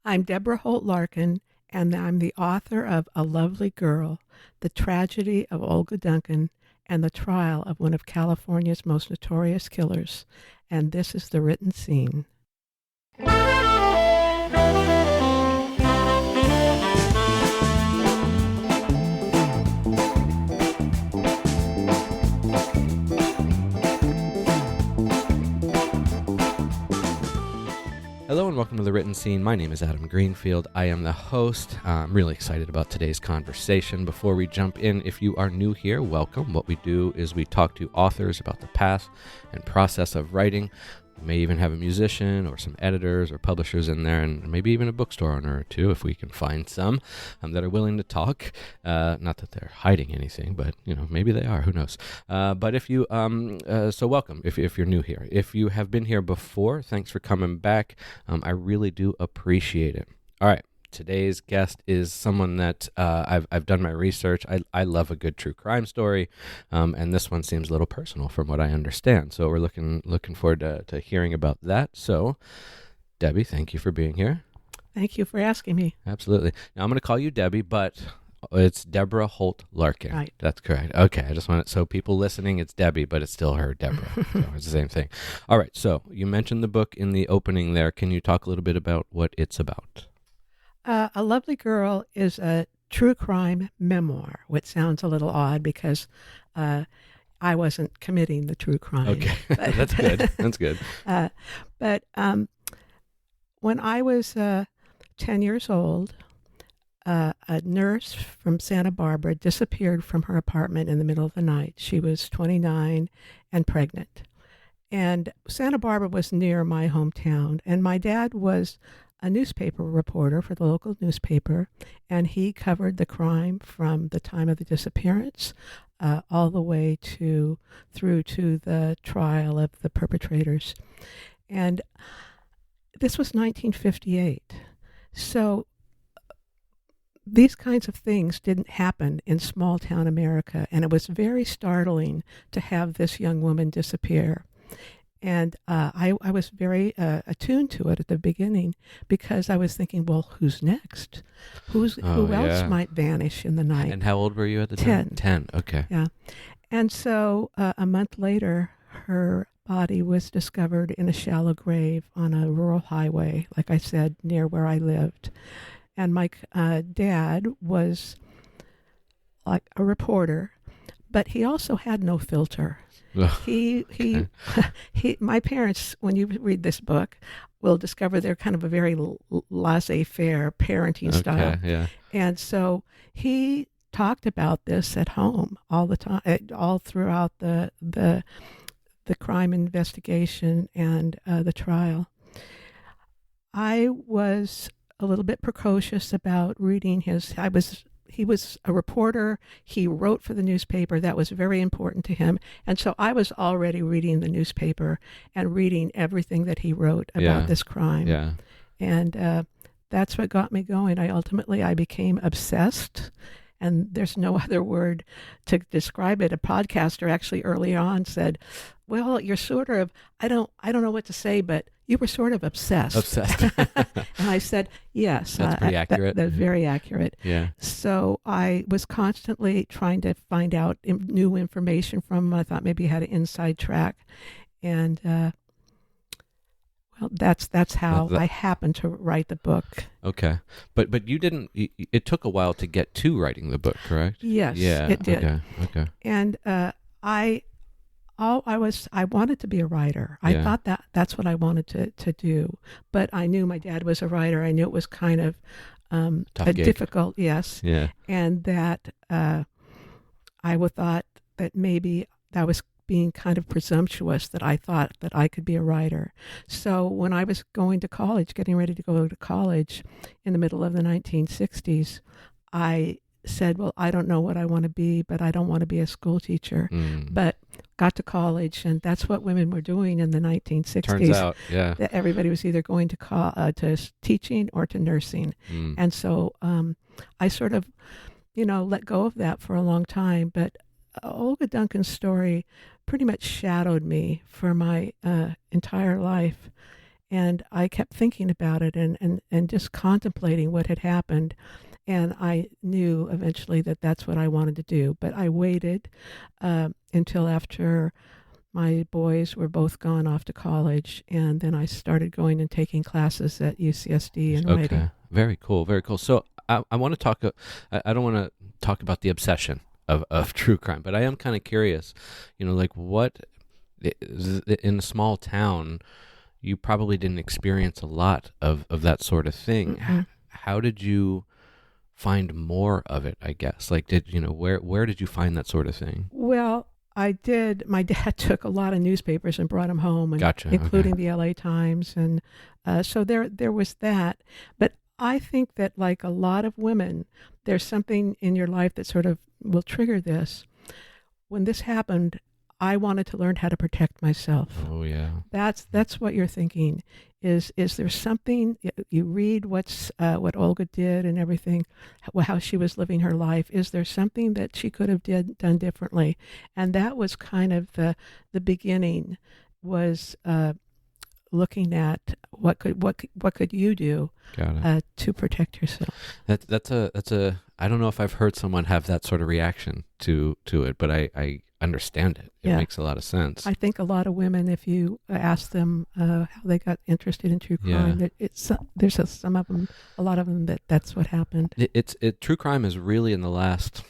I'm Deborah Holt Larkin, and I'm the author of A Lovely Girl, The Tragedy of Olga Duncan, and the Trial of One of California's Most Notorious Killers. And this is the written scene. Hello and welcome to The Written Scene. My name is Adam Greenfield. I am the host. I'm really excited about today's conversation. Before we jump in, if you are new here, welcome. What we do is we talk to authors about the path and process of writing. We may even have a musician or some editors or publishers in there, and maybe even a bookstore owner or two if we can find some that are willing to talk. Not that they're hiding anything, but maybe they are. Who knows? But if you so welcome if you're new here. If you have been here before, thanks for coming back. I really do appreciate it. All right. Today's guest is someone that I've done my research. I love a good true crime story, and this one seems a little personal from what I understand. So we're looking forward to hearing about that. So, Debbie, thank you for being here. Thank you for asking me. Absolutely. Now I'm going to call you Debbie, but it's Deborah Holt Larkin. Right. That's correct. Okay, I just want it so people listening, it's Debbie, but it's still her, Deborah. So it's the same thing. All right. So you mentioned the book in the opening there. Can you talk a little bit about what it's about? A Lovely Girl is a true crime memoir, which sounds a little odd because I wasn't committing the true crime. Okay, that's good. That's good. But when I was 10 years old, a nurse from Santa Barbara disappeared from her apartment in the middle of the night. She was 29 and pregnant. And Santa Barbara was near my hometown, and my dad was a newspaper reporter for the local newspaper, and he covered the crime from the time of the disappearance all the way through to the trial of the perpetrators. And this was 1958. So these kinds of things didn't happen in small town America, and it was very startling to have this young woman disappear. And I was very attuned to it at the beginning because I was thinking, well, who's next? Who else might vanish in the night? And how old were you at the time? 10. Okay. Yeah. And so a month later, her body was discovered in a shallow grave on a rural highway, like I said, near where I lived. And my dad was like a reporter, but he also had no filter. My parents, when you read this book, will discover they're kind of a very laissez-faire parenting style. Yeah. And so he talked about this at home all the time, all throughout the crime investigation and the trial. I was a little bit precocious about reading he was a reporter. He wrote for the newspaper. That was very important to him. And so I was already reading the newspaper and reading everything that he wrote about this crime. Yeah. And that's what got me going. I became obsessed. And there's no other word to describe it. A podcaster actually early on said, well, you're sort of, I don't know what to say, but you were sort of obsessed. Obsessed. And I said, yes. That's pretty accurate. That's very accurate. Yeah. So I was constantly trying to find out new information from him. I thought maybe he had an inside track. And, well, that's how I happened to write the book. Okay. But you didn't, it took a while to get to writing the book, correct? Yes, yeah, it did. Okay. And I wanted to be a writer. I thought that's what I wanted to do. But I knew my dad was a writer. I knew it was kind of difficult, yes. Yeah. And that I thought that maybe that was being kind of presumptuous, that I thought that I could be a writer. So when I was going to college, getting ready to go to college in the middle of the 1960s, I said, well, I don't know what I want to be, but I don't want to be a school teacher. But got to college, and that's what women were doing in the 1960s. Turns out, yeah. That everybody was either going to teaching or to nursing. And so I sort of, let go of that for a long time. But Olga Duncan's story pretty much shadowed me for my entire life. And I kept thinking about it and just contemplating what had happened. And I knew eventually that that's what I wanted to do. But I waited until after my boys were both gone off to college. And then I started going and taking classes at UCSD in writing. Okay. Very cool. Very cool. So I want to talk, I don't want to talk about the obsession of true crime, but I am kind of curious, like what in a small town, you probably didn't experience a lot of that sort of thing. Mm-hmm. How did you find more of it, I guess? Like, where did you find that sort of thing? Well, I did. My dad took a lot of newspapers and brought them home, and Gotcha. including Okay. the LA Times. And so there was that. But I think that, like a lot of women, there's something in your life that sort of will trigger this. When this happened, I wanted to learn how to protect myself. Oh, yeah. That's what you're thinking. Is there something you read what Olga did and everything, how she was living her life? Is there something that she could have done differently? And that was kind of the beginning. Was looking at what could you do Got it. to protect yourself. That's a I don't know if I've heard someone have that sort of reaction to it, but I understand it. It Yeah. makes a lot of sense. I think a lot of women, if you ask them how they got interested in true crime, there's a lot of them that's what happened. True crime is really in the last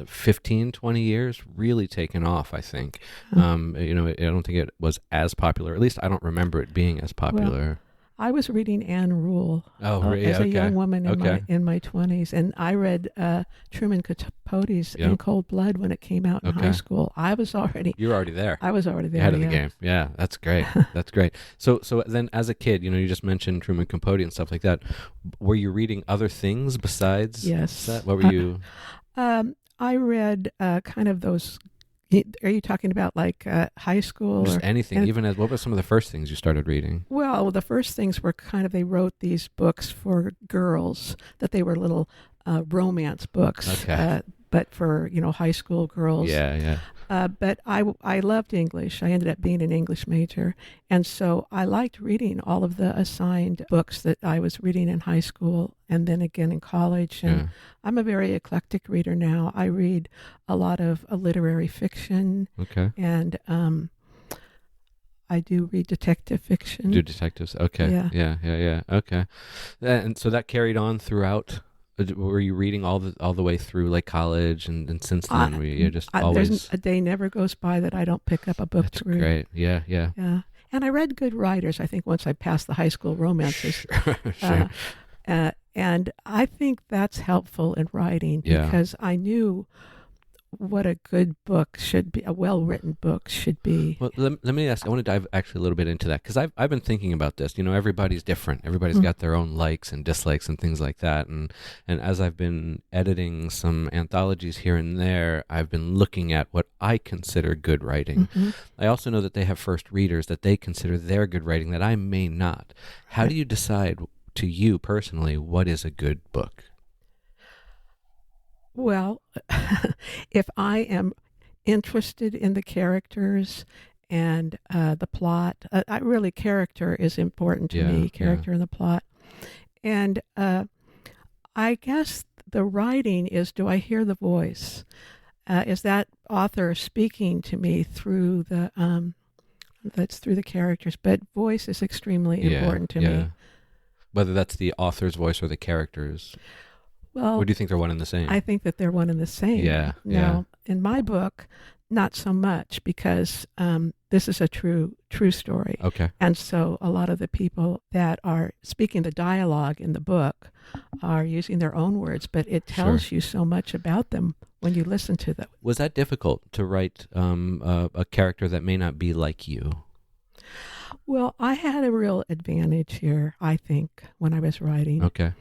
15, 20 years really taken off, I think. I don't think it was as popular. At least I don't remember it being as popular. I was reading Anne Rule Really? as a Okay. young woman Okay. in my 20s, and I read Truman Capote's Yeah. In Cold Blood when it came out in high Okay. school. You were already there. I was already there. Ahead of the yeah. game. Yeah, that's great. That's great. So then as a kid, you just mentioned Truman Capote and stuff like that. Were you reading other things besides Yes. that? What were you? I read kind of those. Are you talking about like high school? Just or anything. Even what were some of the first things you started reading? Well, the first things were kind of, they wrote these books for girls, that they were little romance books, Okay. but for, high school girls. Yeah. But I loved English. I ended up being an English major. And so I liked reading all of the assigned books that I was reading in high school and then again in college. And Yeah. I'm a very eclectic reader now. I read a lot of literary fiction, Okay. and I do read detective fiction. Do detectives. Okay. Yeah. Yeah. Okay. And so that carried on throughout. Were you reading all the way through like college and since then were you just always? There's a day never goes by that I don't pick up a book That's to read. great. Yeah. Yeah. And I read good writers, I think, once I passed the high school romances. Sure. And I think that's helpful in writing Yeah. because I knew what a good book should be, a well-written book should be. Well, let me ask. I want to dive actually a little bit into that because I've been thinking about this. Everybody's different. Everybody's got their own likes and dislikes and things like that. And as I've been editing some anthologies here and there, I've been looking at what I consider good writing. Mm-hmm. I also know that they have first readers that they consider their good writing that I may not. How do you decide, to you personally, what is a good book? Well, if I am interested in the characters and the plot, character is important to me, character and the plot. And I guess the writing is, do I hear the voice? Is that author speaking to me through that's through the characters? But voice is extremely important to me. Whether that's the author's voice or the character's. Well, or do you think they're one and the same? I think that they're one and the same. Yeah. Now, in my book, not so much because this is a true story. Okay. And so a lot of the people that are speaking the dialogue in the book are using their own words, but it tells you so much about them when you listen to them. Was that difficult to write a character that may not be like you? Well, I had a real advantage here, I think, when I was writing. Okay.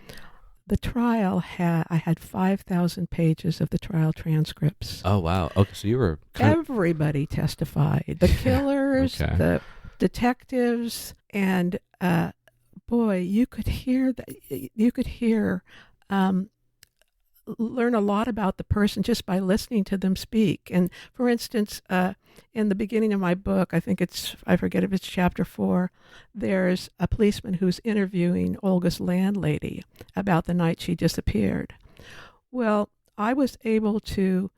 The trial I had 5,000 pages of the trial transcripts. Oh, wow. Okay, so you were Everybody testified. The killers, Okay. the detectives, and boy, you could hear learn a lot about the person just by listening to them speak. And for instance, in the beginning of my book, I forget if it's chapter 4, there's a policeman who's interviewing Olga's landlady about the night she disappeared. Well, I was able to,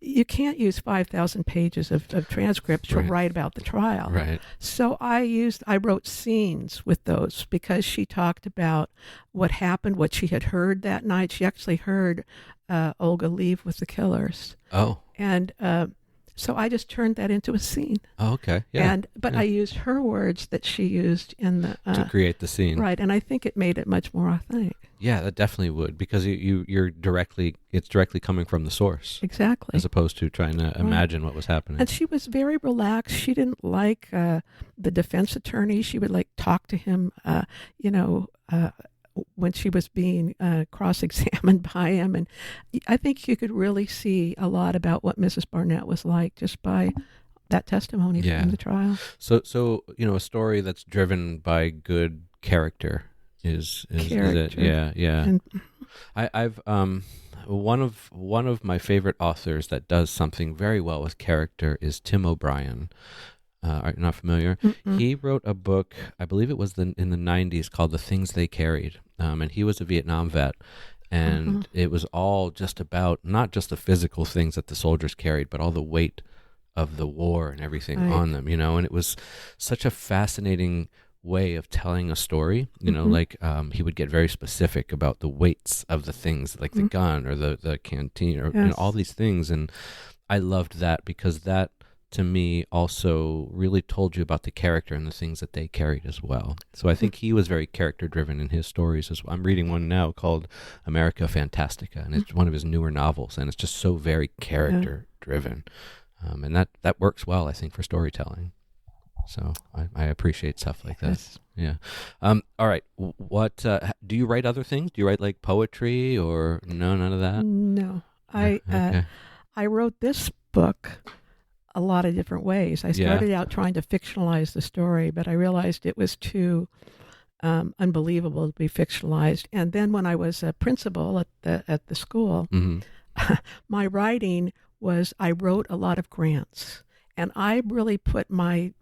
you can't use 5,000 pages of transcripts to Right. write about the trial. Right. So I wrote scenes with those because she talked about what happened, what she had heard that night. She actually heard Olga leave with the killers. Oh. And so I just turned that into a scene. Oh, okay. Yeah. But yeah. I used her words that she used in the to create the scene. right, and I think it made it much more authentic. Yeah, that definitely would, because it's directly coming from the source, Exactly. as opposed to trying to imagine what was happening. And she was very relaxed. She didn't like the defense attorney. She would like talk to him, when she was being cross-examined by him. And I think you could really see a lot about what Mrs. Barnett was like just by that testimony Yeah. from the trial. So a story that's driven by good character is it? Character. Yeah. And I've one of my favorite authors that does something very well with character is Tim O'Brien. Are you not familiar? Mm-mm. He wrote a book, I believe it was in the 90s, called The Things They Carried. And he was a Vietnam vet. And it was all just about not just the physical things that the soldiers carried, but all the weight of the war and everything Right. on them, and it was such a fascinating way of telling a story, he would get very specific about the weights of the things, like the gun or the canteen or Yes. all these things. And I loved that because that, to me, also really told you about the character and the things that they carried as well. So I think he was very character driven in his stories as well. I'm reading one now called America Fantastica, and it's one of his newer novels, and it's just so very character driven. And that works well, I think, for storytelling. So I appreciate stuff like that. Yes. Yeah. All right. What do you write? Other things? Do you write like poetry or no? None of that. No, Okay. I wrote this book a lot of different ways. I started out trying to fictionalize the story, but I realized it was too unbelievable to be fictionalized. And then when I was a principal at the school, my writing was I wrote a lot of grants, and I really put my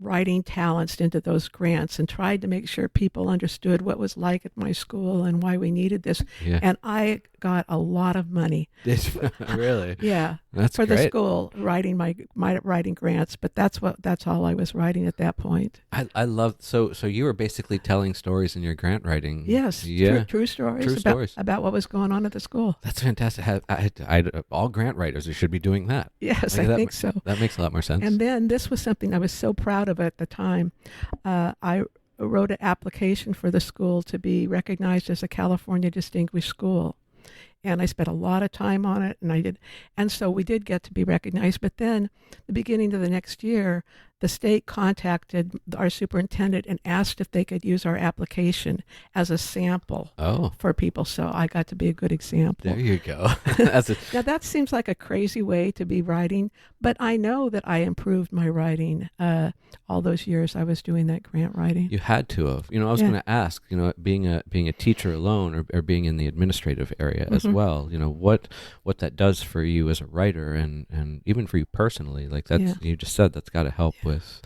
writing talents into those grants and tried to make sure people understood what it was like at my school and why we needed this. Yeah. And I got a lot of money. Really? Yeah. That's for great. the school writing my writing grants, but that's all I was writing at that point. I love so you were basically telling stories in your grant writing. Yes. Yeah. True stories. True stories. About what was going on at the school. That's fantastic. All grant writers should be doing that. Yes, Like I think so. That makes a lot more sense. And then this was something I was so proud of at the time. I wrote an application for the school to be recognized as a California Distinguished School. And I spent a lot of time on it, and so we did get to be recognized. But then, the beginning of the next year, the state contacted our superintendent and asked if they could use our application as a sample for people. So I got to be a good example. There you go. Now that seems like a crazy way to be writing, but I know that I improved my writing all those years I was doing that grant writing. You had to have. I was going to ask, being a teacher alone or being in the administrative area as well, what that does for you as a writer and even for you personally. Like you just said, that's got to help with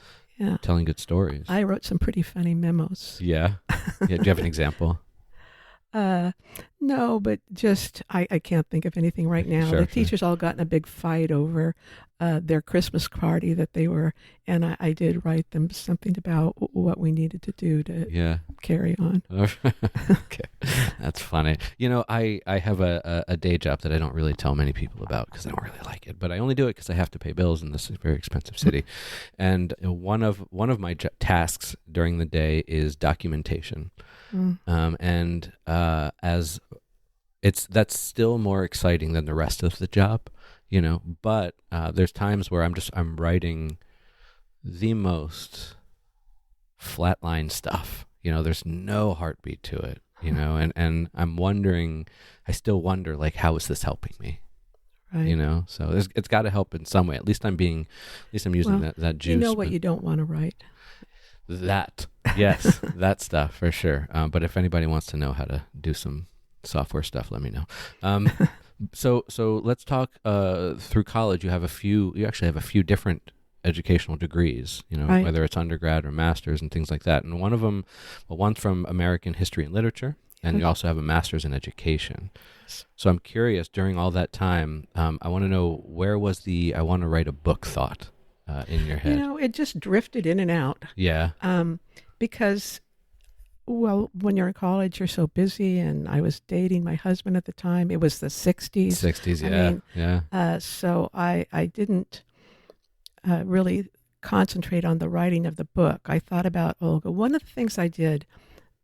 telling good stories. I wrote some pretty funny memos. Yeah. Do you have an example? No, but just I can't think of anything right now. Sure, the teachers all got in a big fight over their Christmas party that they were, and I did write them something about what we needed to do to carry on. Okay, that's funny. I have a day job that I don't really tell many people about because I don't really like it, but I only do it because I have to pay bills in this very expensive city. And one of my tasks during the day is documentation. As that's still more exciting than the rest of the job, but there's times where I'm writing the most flatline stuff, there's no heartbeat to it, and I still wonder, like, how is this helping me? Right. So it's got to help in some way. At least I'm using that juice. You know what you don't want to write. That, yes, that stuff for sure. But if anybody wants to know how to do some software stuff, let me know. Um, so let's talk through college. You actually have a few different educational degrees, Right. whether it's undergrad or master's and things like that. And one of them, one's from American History and Literature, and you also have a master's in education. So I'm curious, during all that time, I want to know, where was the I want to write a book thought in your head? It just drifted in and out. Yeah. Because, well, when you're in college, you're so busy, and I was dating my husband at the time. It was the 60s. 60s, I yeah. mean, yeah. So I didn't really concentrate on the writing of the book. I thought about Olga. One of the things I did,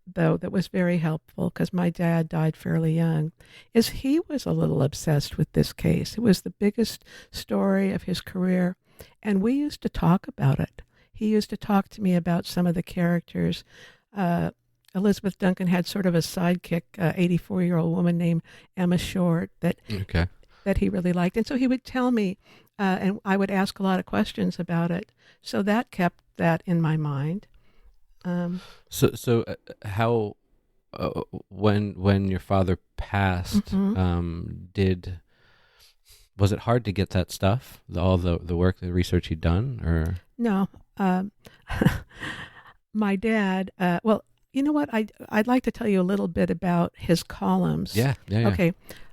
though, that was very helpful, because my dad died fairly young, is he was a little obsessed with this case. It was the biggest story of his career, and we used to talk about it. He used to talk to me about some of the characters. Elizabeth Duncan had sort of a sidekick, 84-year-old woman named Emma Short that Okay. that he really liked. And so he would tell me, and I would ask a lot of questions about it. So that kept that in my mind. So how when your father passed, Mhm. was it hard to get that stuff, all the work, the research he'd done, or? No, my dad. Well, you know what? I'd like to tell you a little bit about his columns. Yeah. Okay,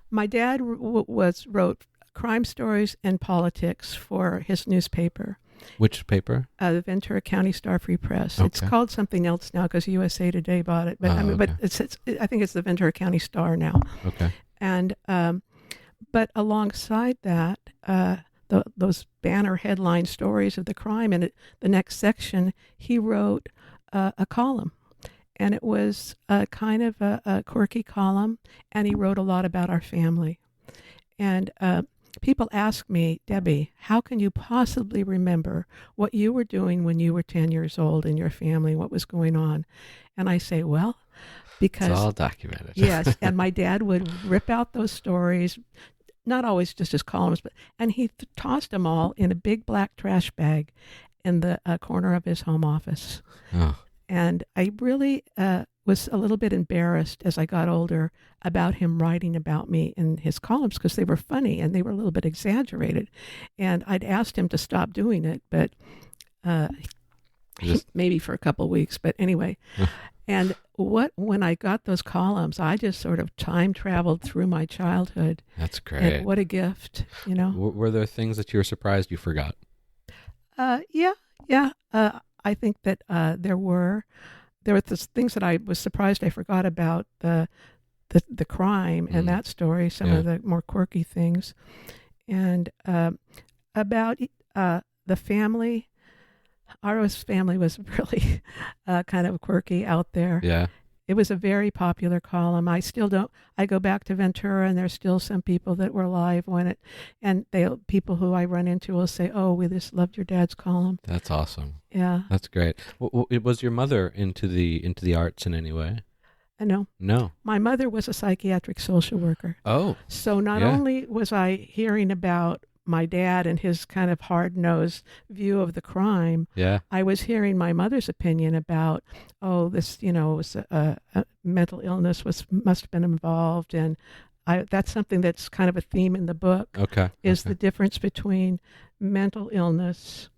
my dad wrote crime stories and politics for his newspaper, Which paper? the Ventura County Star Free Press. It's Okay. called something else now because USA Today bought it. But Oh, but okay. I think it's the Ventura County Star now. Okay. And but alongside that, those banner headline stories of the crime, and the next section, he wrote a column, and it was kind of a quirky column, and he wrote a lot about our family. And people ask me, Debbie, how can you possibly remember what you were doing when you were 10 years old in your family, what was going on? And I say, well, It's because all documented. yes, and my dad would rip out those stories, not always just his columns, and he tossed them all in a big black trash bag in the corner of his home office. Oh, And I really was a little bit embarrassed as I got older about him writing about me in his columns, because they were funny and they were a little bit exaggerated. And I'd asked him to stop doing it, but Just- maybe for a couple of weeks. But anyway, and when I got those columns, I just sort of time traveled through my childhood. that's great. And what a gift, you know? Were there things that you were surprised you forgot? Yeah. I think that there were those things that I was surprised I forgot about, the crime and that story, some Yeah. of the more quirky things, and about the family. Our family was really kind of quirky out there. Yeah. It was a very popular column. I still don't. I go back to Ventura, and there's still some people that were alive when it, and people who I run into will say, "Oh, we just loved your dad's column." That's awesome. Yeah, That's great. Was your mother into the arts in any way? I know. No. My mother was a psychiatric social worker, Oh, so not yeah. only was I hearing about my dad and his kind of hard-nosed view of the crime, yeah. I was hearing my mother's opinion about, oh, this, was a mental illness must have been involved, and that's something that's kind of a theme in the book, Okay. is okay. the difference between mental illness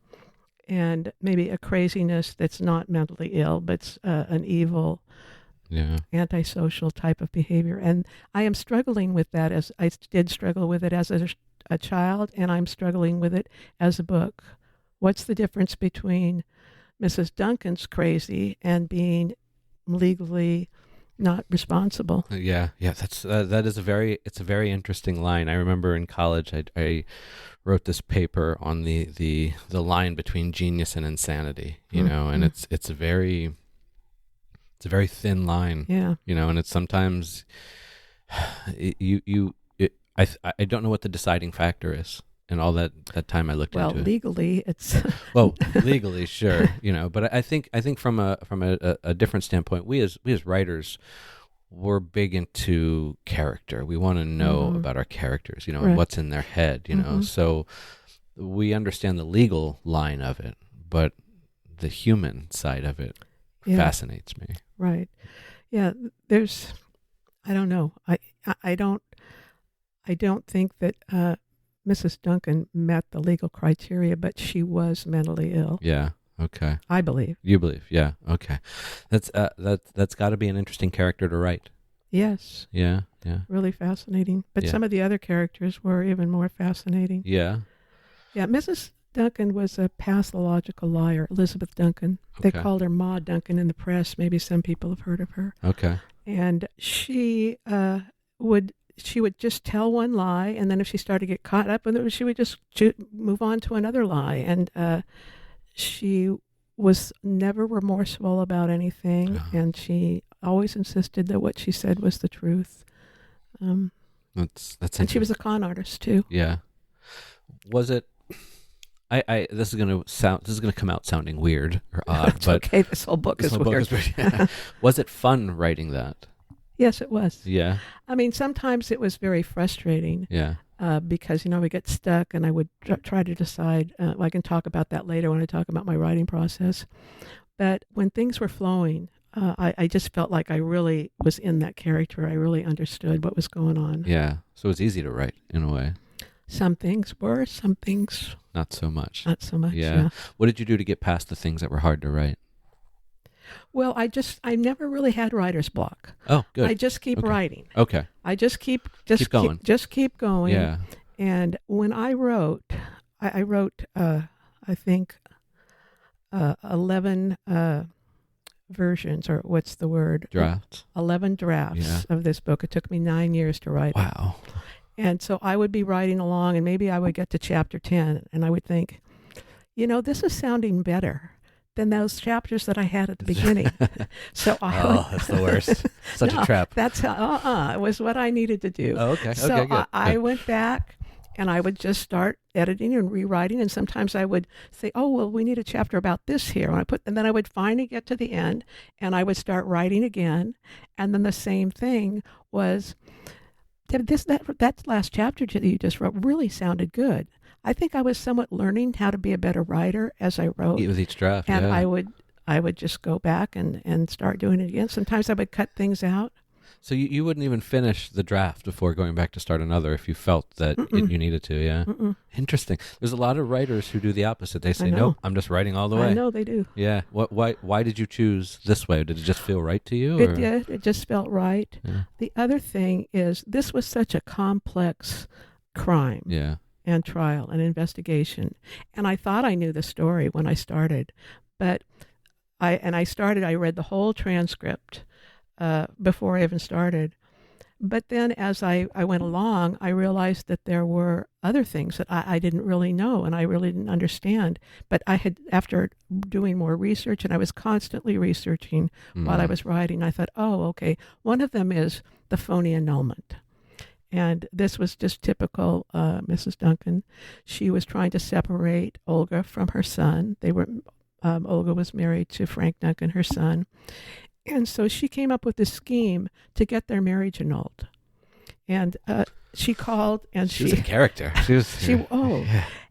and maybe a craziness that's not mentally ill, but an evil, Yeah. antisocial type of behavior. And I am struggling with that, as I did struggle with it as a child, and I'm struggling with it as a book. What's the difference between Mrs. Duncan's crazy and being legally not responsible? Yeah. That's it's a very interesting line. I remember in college, I wrote this paper on the line between genius and insanity. And it's a very thin line. Yeah. And it's sometimes I don't know what the deciding factor is. And all that time I looked Well, into it. legally, it's Well, legally, sure, but I think from a different standpoint, we as writers, we're big into character. We want to know about our characters, and Right. what's in their head, So we understand the legal line of it, but the human side of it Yeah. fascinates me. right. Yeah, there's I don't know. I don't think that Mrs. Duncan met the legal criteria, but she was mentally ill. Yeah. Okay. I believe. You believe? Yeah. Okay. That's got to be an interesting character to write. Yes. Yeah. Yeah. Really fascinating. But Yeah. some of the other characters were even more fascinating. Yeah. Yeah, Mrs. Duncan was a pathological liar, Elizabeth Duncan. They Okay. called her Ma Duncan in the press. Maybe some people have heard of her. Okay. And she would just tell one lie, and then if she started to get caught up in it, she would just move on to another lie. And she was never remorseful about anything, and she always insisted that what she said was the truth. That's And she was a con artist too. Yeah. Was it? This is gonna come out sounding weird or odd, It's but okay. This whole book is weird. Yeah. Was it fun writing that? Yes, it was. Yeah. I mean, sometimes it was very frustrating. Yeah. Because, we get stuck, and I would try to decide. I can talk about that later when I talk about my writing process. But when things were flowing, I just felt like I really was in that character. I really understood what was going on. Yeah. So it's easy to write in a way. Some things were, some things Not so much. not so much. Yeah. Yeah. What did you do to get past the things that were hard to write? Well, I never really had writer's block. Oh, good. I just keep Okay. writing. Okay. I just keep going. Just keep going. Yeah. And when I wrote, I wrote, I think, 11 versions, or what's the word? Drafts. 11 drafts of this book. It took me 9 years to write. Wow. And so I would be writing along, and maybe I would get to chapter 10, and I would think, this is sounding better than those chapters that I had at the beginning. So that's the worst. Such a trap. That's it was what I needed to do. Oh, okay. So Okay, good. I went back, and I would just start editing and rewriting, and sometimes I would say, "Oh, well, we need a chapter about this here." And then I would finally get to the end, and I would start writing again, and then the same thing was, that last chapter that you just wrote really sounded good. I think I was somewhat learning how to be a better writer as I wrote. With each draft. And yeah. I would just go back and start doing it again. Sometimes I would cut things out. So you wouldn't even finish the draft before going back to start another if you felt that you needed to, yeah? Mm-mm. Interesting. There's a lot of writers who do the opposite. They say, I know. nope, I'm just writing all the way. I know they do. Yeah. Why did you choose this way? Did it just feel right to you? It did. It just felt right. Yeah. The other thing is, this was such a complex crime Yeah. and trial and investigation. And I thought I knew the story when I started. But I read the whole transcript before I even started. But then as I went along, I realized that there were other things that I didn't really know and I really didn't understand. But after doing more research, and I was constantly researching while I was writing, I thought, oh, okay, one of them is the phony annulment. And this was just typical Mrs. Duncan. She was trying to separate Olga from her son. Olga was married to Frank Duncan, her son. And so she came up with this scheme to get their marriage annulled. And she called, and she was a character.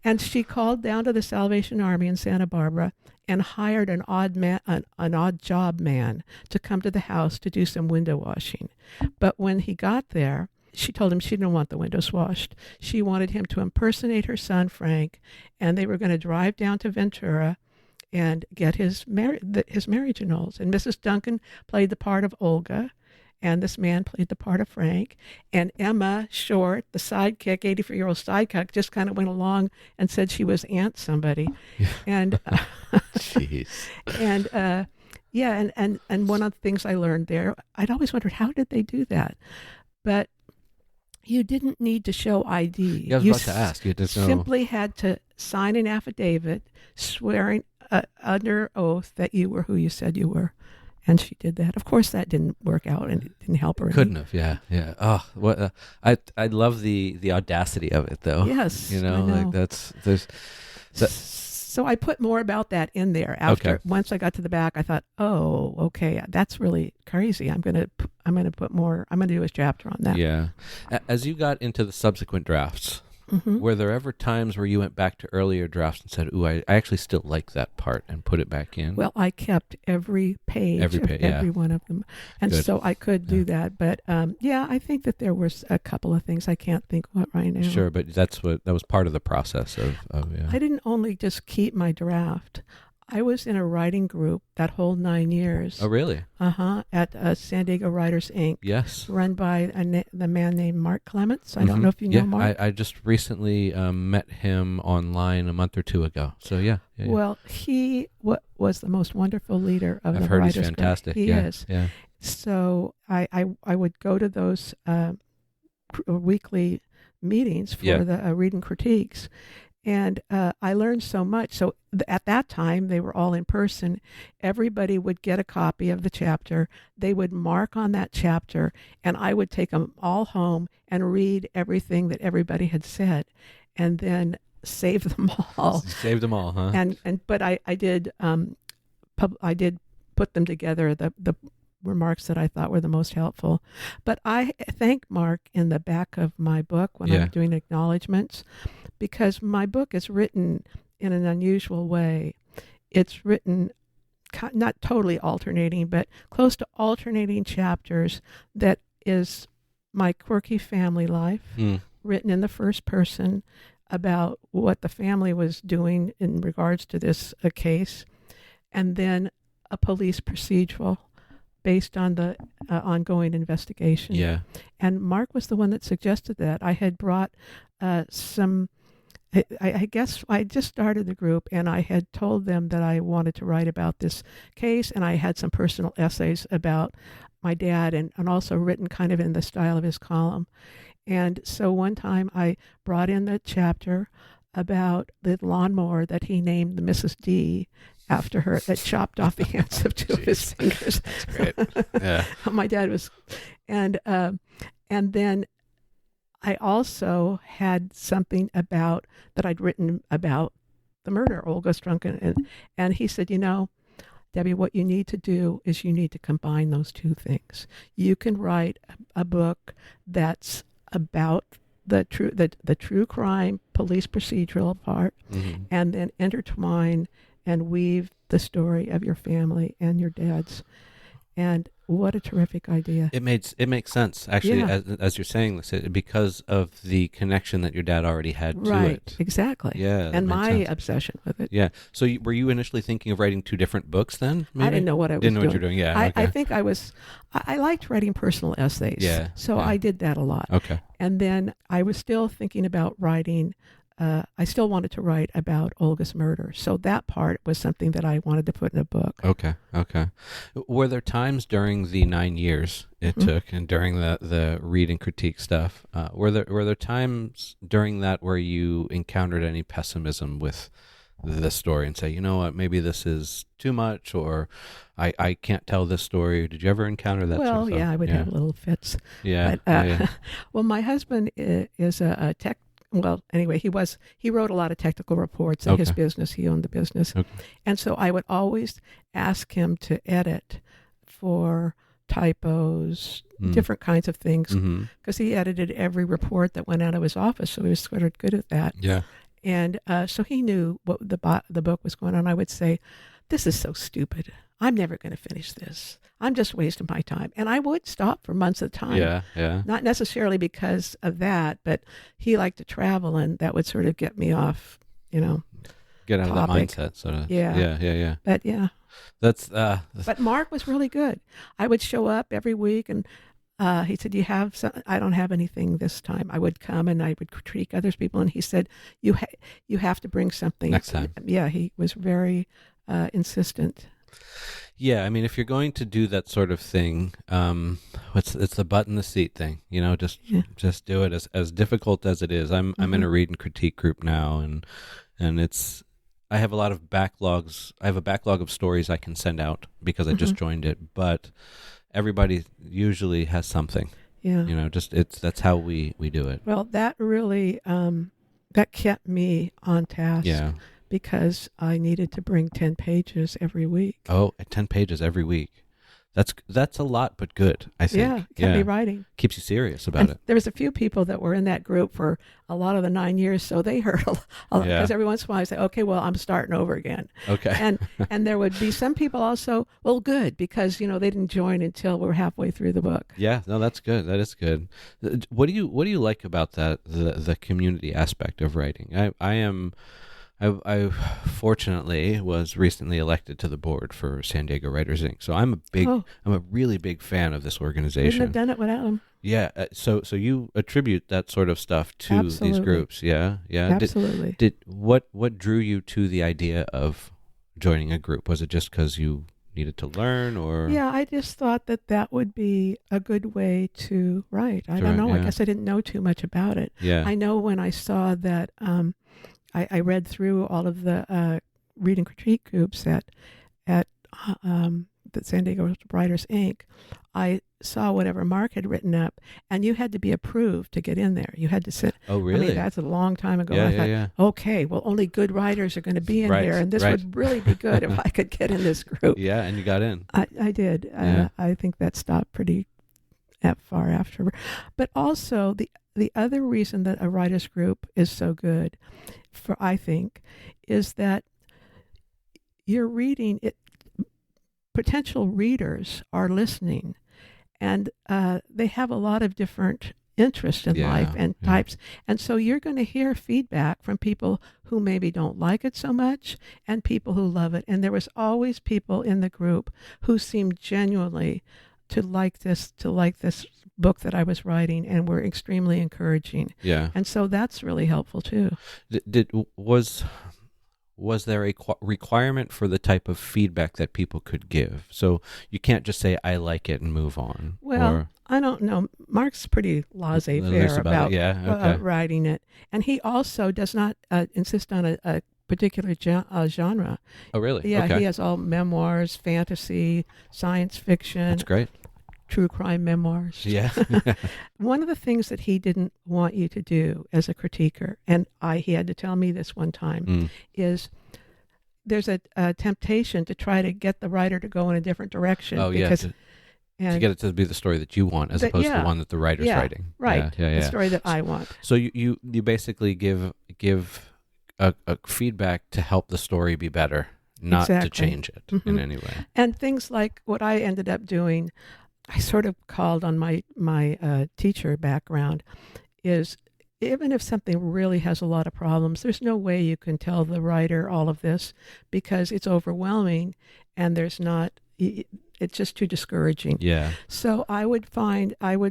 And she called down to the Salvation Army in Santa Barbara and hired an odd job man to come to the house to do some window washing. But when he got there, she told him she didn't want the windows washed. She wanted him to impersonate her son, Frank, and they were going to drive down to Ventura and get his marriage annulled. And Mrs. Duncan played the part of Olga, and this man played the part of Frank. And Emma Short, the sidekick, 84-year-old sidekick, just kind of went along and said she was Aunt somebody. And jeez. And one of the things I learned there, I'd always wondered, how did they do that? But you didn't need to show ID. Yeah, I was about to ask. You just simply had to sign an affidavit swearing under oath that you were who you said you were. And she did that. Of course, that didn't work out, and it didn't help her. Couldn't have, yeah. Oh, what? I love the audacity of it, though. Yes, I know. Like So I put more about that in there after. Okay. Once I got to the back, I thought, oh, okay, that's really crazy. I'm gonna put more. I'm gonna do a chapter on that. Yeah. As you got into the subsequent drafts, Hmm. Were there ever times where you went back to earlier drafts and said, "Ooh, I actually still like that part," and put it back in? Well, I kept every page of Yeah, every one of them, and good. so I could Yeah. do that. But yeah, I think that there was a couple of things I can't think of right now. Sure, but that was part of the process of yeah. I didn't only just keep my draft. I was in a writing group that whole 9 years. Oh, really? At San Diego Writers Inc., Yes. run by the man named Mark Clements. I don't know if you know Yeah, Mark. I just recently met him online a month or two ago. So yeah. Well, he was the most wonderful leader of I've the heard he's Writers Guild. fantastic. He Yeah, is. yeah. So I would go to those weekly meetings for Yeah. the reading critiques, and I learned so much. So at that time, they were all in person. Everybody would get a copy of the chapter. They would mark on that chapter, and I would take them all home and read everything that everybody had said, and then save them all. You saved them all, huh? But I did I did put them together, the remarks that I thought were the most helpful. But I thank Mark in the back of my book when Yeah. I'm doing acknowledgments, because my book is written in an unusual way. It's written not totally alternating, but close to alternating chapters that is my quirky family life, written in the first person about what the family was doing in regards to this case, and then a police procedural based on the ongoing investigation. Yeah. And Mark was the one that suggested that. I had brought some, I guess I just started the group, and I had told them that I wanted to write about this case, and I had some personal essays about my dad, and also written kind of in the style of his column. And so one time I brought in the chapter about the lawnmower that he named the Mrs. D after her, that chopped off the ends of two of his fingers. That's great. Yeah. My dad was, and then I also had something about that I'd written about the murder, Olga Strunken, and he said, Debbie, what you need to do is you need to combine those two things. You can write a book that's about the true crime police procedural part, and then intertwine and weave the story of your family and your dad's. And what a terrific idea. It makes sense, actually, Yeah. as you're saying this, because of the connection that your dad already had to Right, it. exactly. Yeah, that And makes my sense. obsession with it. Yeah. So were you initially thinking of writing two different books then? Maybe? I didn't know what I was Didn't know doing. what you're doing. Yeah. I Okay. think I liked writing personal essays. Yeah, So yeah. I did that a lot. Okay. And then I was still thinking about writing, I still wanted to write about Olga's murder. So that part was something that I wanted to put in a book. Okay. Were there times during the 9 years it took, and during the read and critique stuff, were there times during that where you encountered any pessimism with the story and say, you know what, maybe this is too much, or I can't tell this story? Did you ever encounter that? Well, sort of stuff? yeah, I would have little fits. Yeah. But, well, my husband is a tech. Well, anyway, he wrote a lot of technical reports in his Okay. business. He owned the business. Okay. And so I would always ask him to edit for typos, different kinds of things, because he edited every report that went out of his office. So he was sort of good at that. Yeah. And so he knew what the book was going on. I would say, this is so stupid. I'm never going to finish this. I'm just wasting my time. And I would stop for months at a time. Yeah. Not necessarily because of that, but he liked to travel, and that would sort of get me off, Get out of that topic. mindset, sort of. Yeah. Yeah. But yeah. That's But Mark was really good. I would show up every week, and he said, "You have some?" I don't have anything this time. I would come and I would critique others people, and he said, "You have to bring something next time." Yeah, he was very insistent. Yeah, I mean, if you're going to do that sort of thing, it's the butt in the seat thing. Just do it. As difficult as it is. I'm in a read and critique group now, and I have a lot of backlogs. I have a backlog of stories I can send out because I just joined it, but everybody usually has something. Yeah. That's how we do it. Well, that really that kept me on task. Yeah. Because I needed to bring 10 pages every week. Oh, 10 pages every week. That's a lot, but good, I think. Yeah, kept me writing. Keeps you serious about And it. there was a few people that were in that group for a lot of the 9 years, so they heard a lot. Yeah. Because every once in a while I say, okay, well, I'm starting over again. Okay. And there would be some people also, well, good, because, they didn't join until we're halfway through the book. Yeah, no, that's good. That is good. What do you like about that, the community aspect of writing? I fortunately was recently elected to the board for San Diego Writers Inc. So I'm a really big fan of this organization. Couldn't have done it without them. Yeah. So you attribute that sort of stuff to these groups. Yeah. Yeah. Absolutely. What drew you to the idea of joining a group? Was it just because you needed to learn, or? Yeah, I just thought that would be a good way to write. I don't know. Yeah. I guess I didn't know too much about it. Yeah. I know when I saw that, I read through all of the reading critique groups at the San Diego Writers Inc. I saw whatever Mark had written up, and you had to be approved to get in there. You had to sit. Oh, really? I mean, that's a long time ago. Yeah, I thought, yeah. okay, well, only good writers are going to be in Right, here, and this right. would really be good if I could get in this group. Yeah, and you got in. I did. Yeah. I think that stopped pretty far after. But also, the other reason that a writers group is so good, I think, is that you're reading it. Potential readers are listening, and they have a lot of different interests in life and types. And so you're going to hear feedback from people who maybe don't like it so much and people who love it. And there was always people in the group who seemed genuinely to like this book that I was writing, and were extremely encouraging. Yeah. And so that's really helpful too. Was there a requirement for the type of feedback that people could give? So you can't just say, I like it, and move on. Well, I don't know. Mark's pretty laissez-faire about writing it. And he also does not insist on a particular genre. Oh, really? Yeah, okay. He has all memoirs, fantasy, science fiction. That's great. True crime memoirs. Yeah. One of the things that he didn't want you to do as a critiquer, and he had to tell me this one time, is there's a temptation to try to get the writer to go in a different direction. Oh, because, to get it to be the story that you want, as opposed to the one that the writer's writing. Right. Yeah. The story that I want. So you basically give a feedback to help the story be better, not to change it in any way. And things like what I ended up doing, I sort of called on my teacher background, is even if something really has a lot of problems, there's no way you can tell the writer all of this because it's overwhelming and it's just too discouraging. Yeah. So I would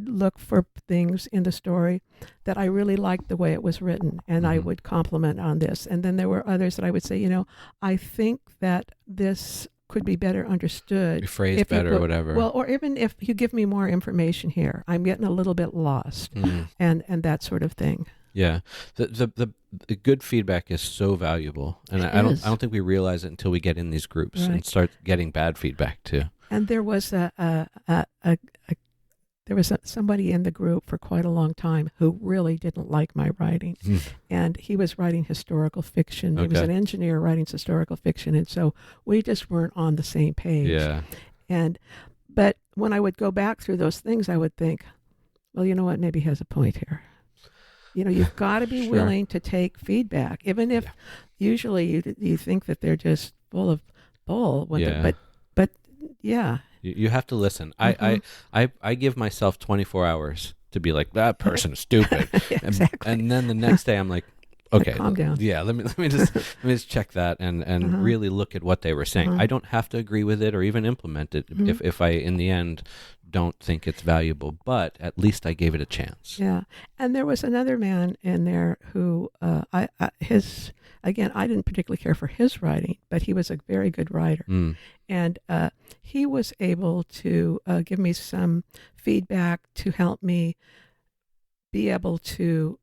look for things in the story that I really liked the way it was written, and I would compliment on this. And then there were others that I would say, I think that this could be better understood. Phrased better or whatever. Well, or even if you give me more information here, I'm getting a little bit lost, and that sort of thing. Yeah, the good feedback is so valuable, and I don't think we realize it until we get in these groups and start getting bad feedback too. And there was somebody in the group for quite a long time who really didn't like my writing. And he was writing historical fiction. He was an engineer writing historical fiction. And so we just weren't on the same page. Yeah. But when I would go back through those things, I would think, well, you know what? Maybe he has a point here. You've got to be willing to take feedback, even if usually you think that they're just full of bull. But yeah. You have to listen. I give myself 24 hours to be like, that person is stupid. Exactly. And then the next day I'm like, okay, calm down. Yeah, let me just check that and really look at what they were saying. I don't have to agree with it or even implement it if I in the end don't think it's valuable, but at least I gave it a chance. Yeah. And there was another man in there who I didn't particularly care for his writing, but he was a very good writer. And he was able to give me some feedback to help me be able to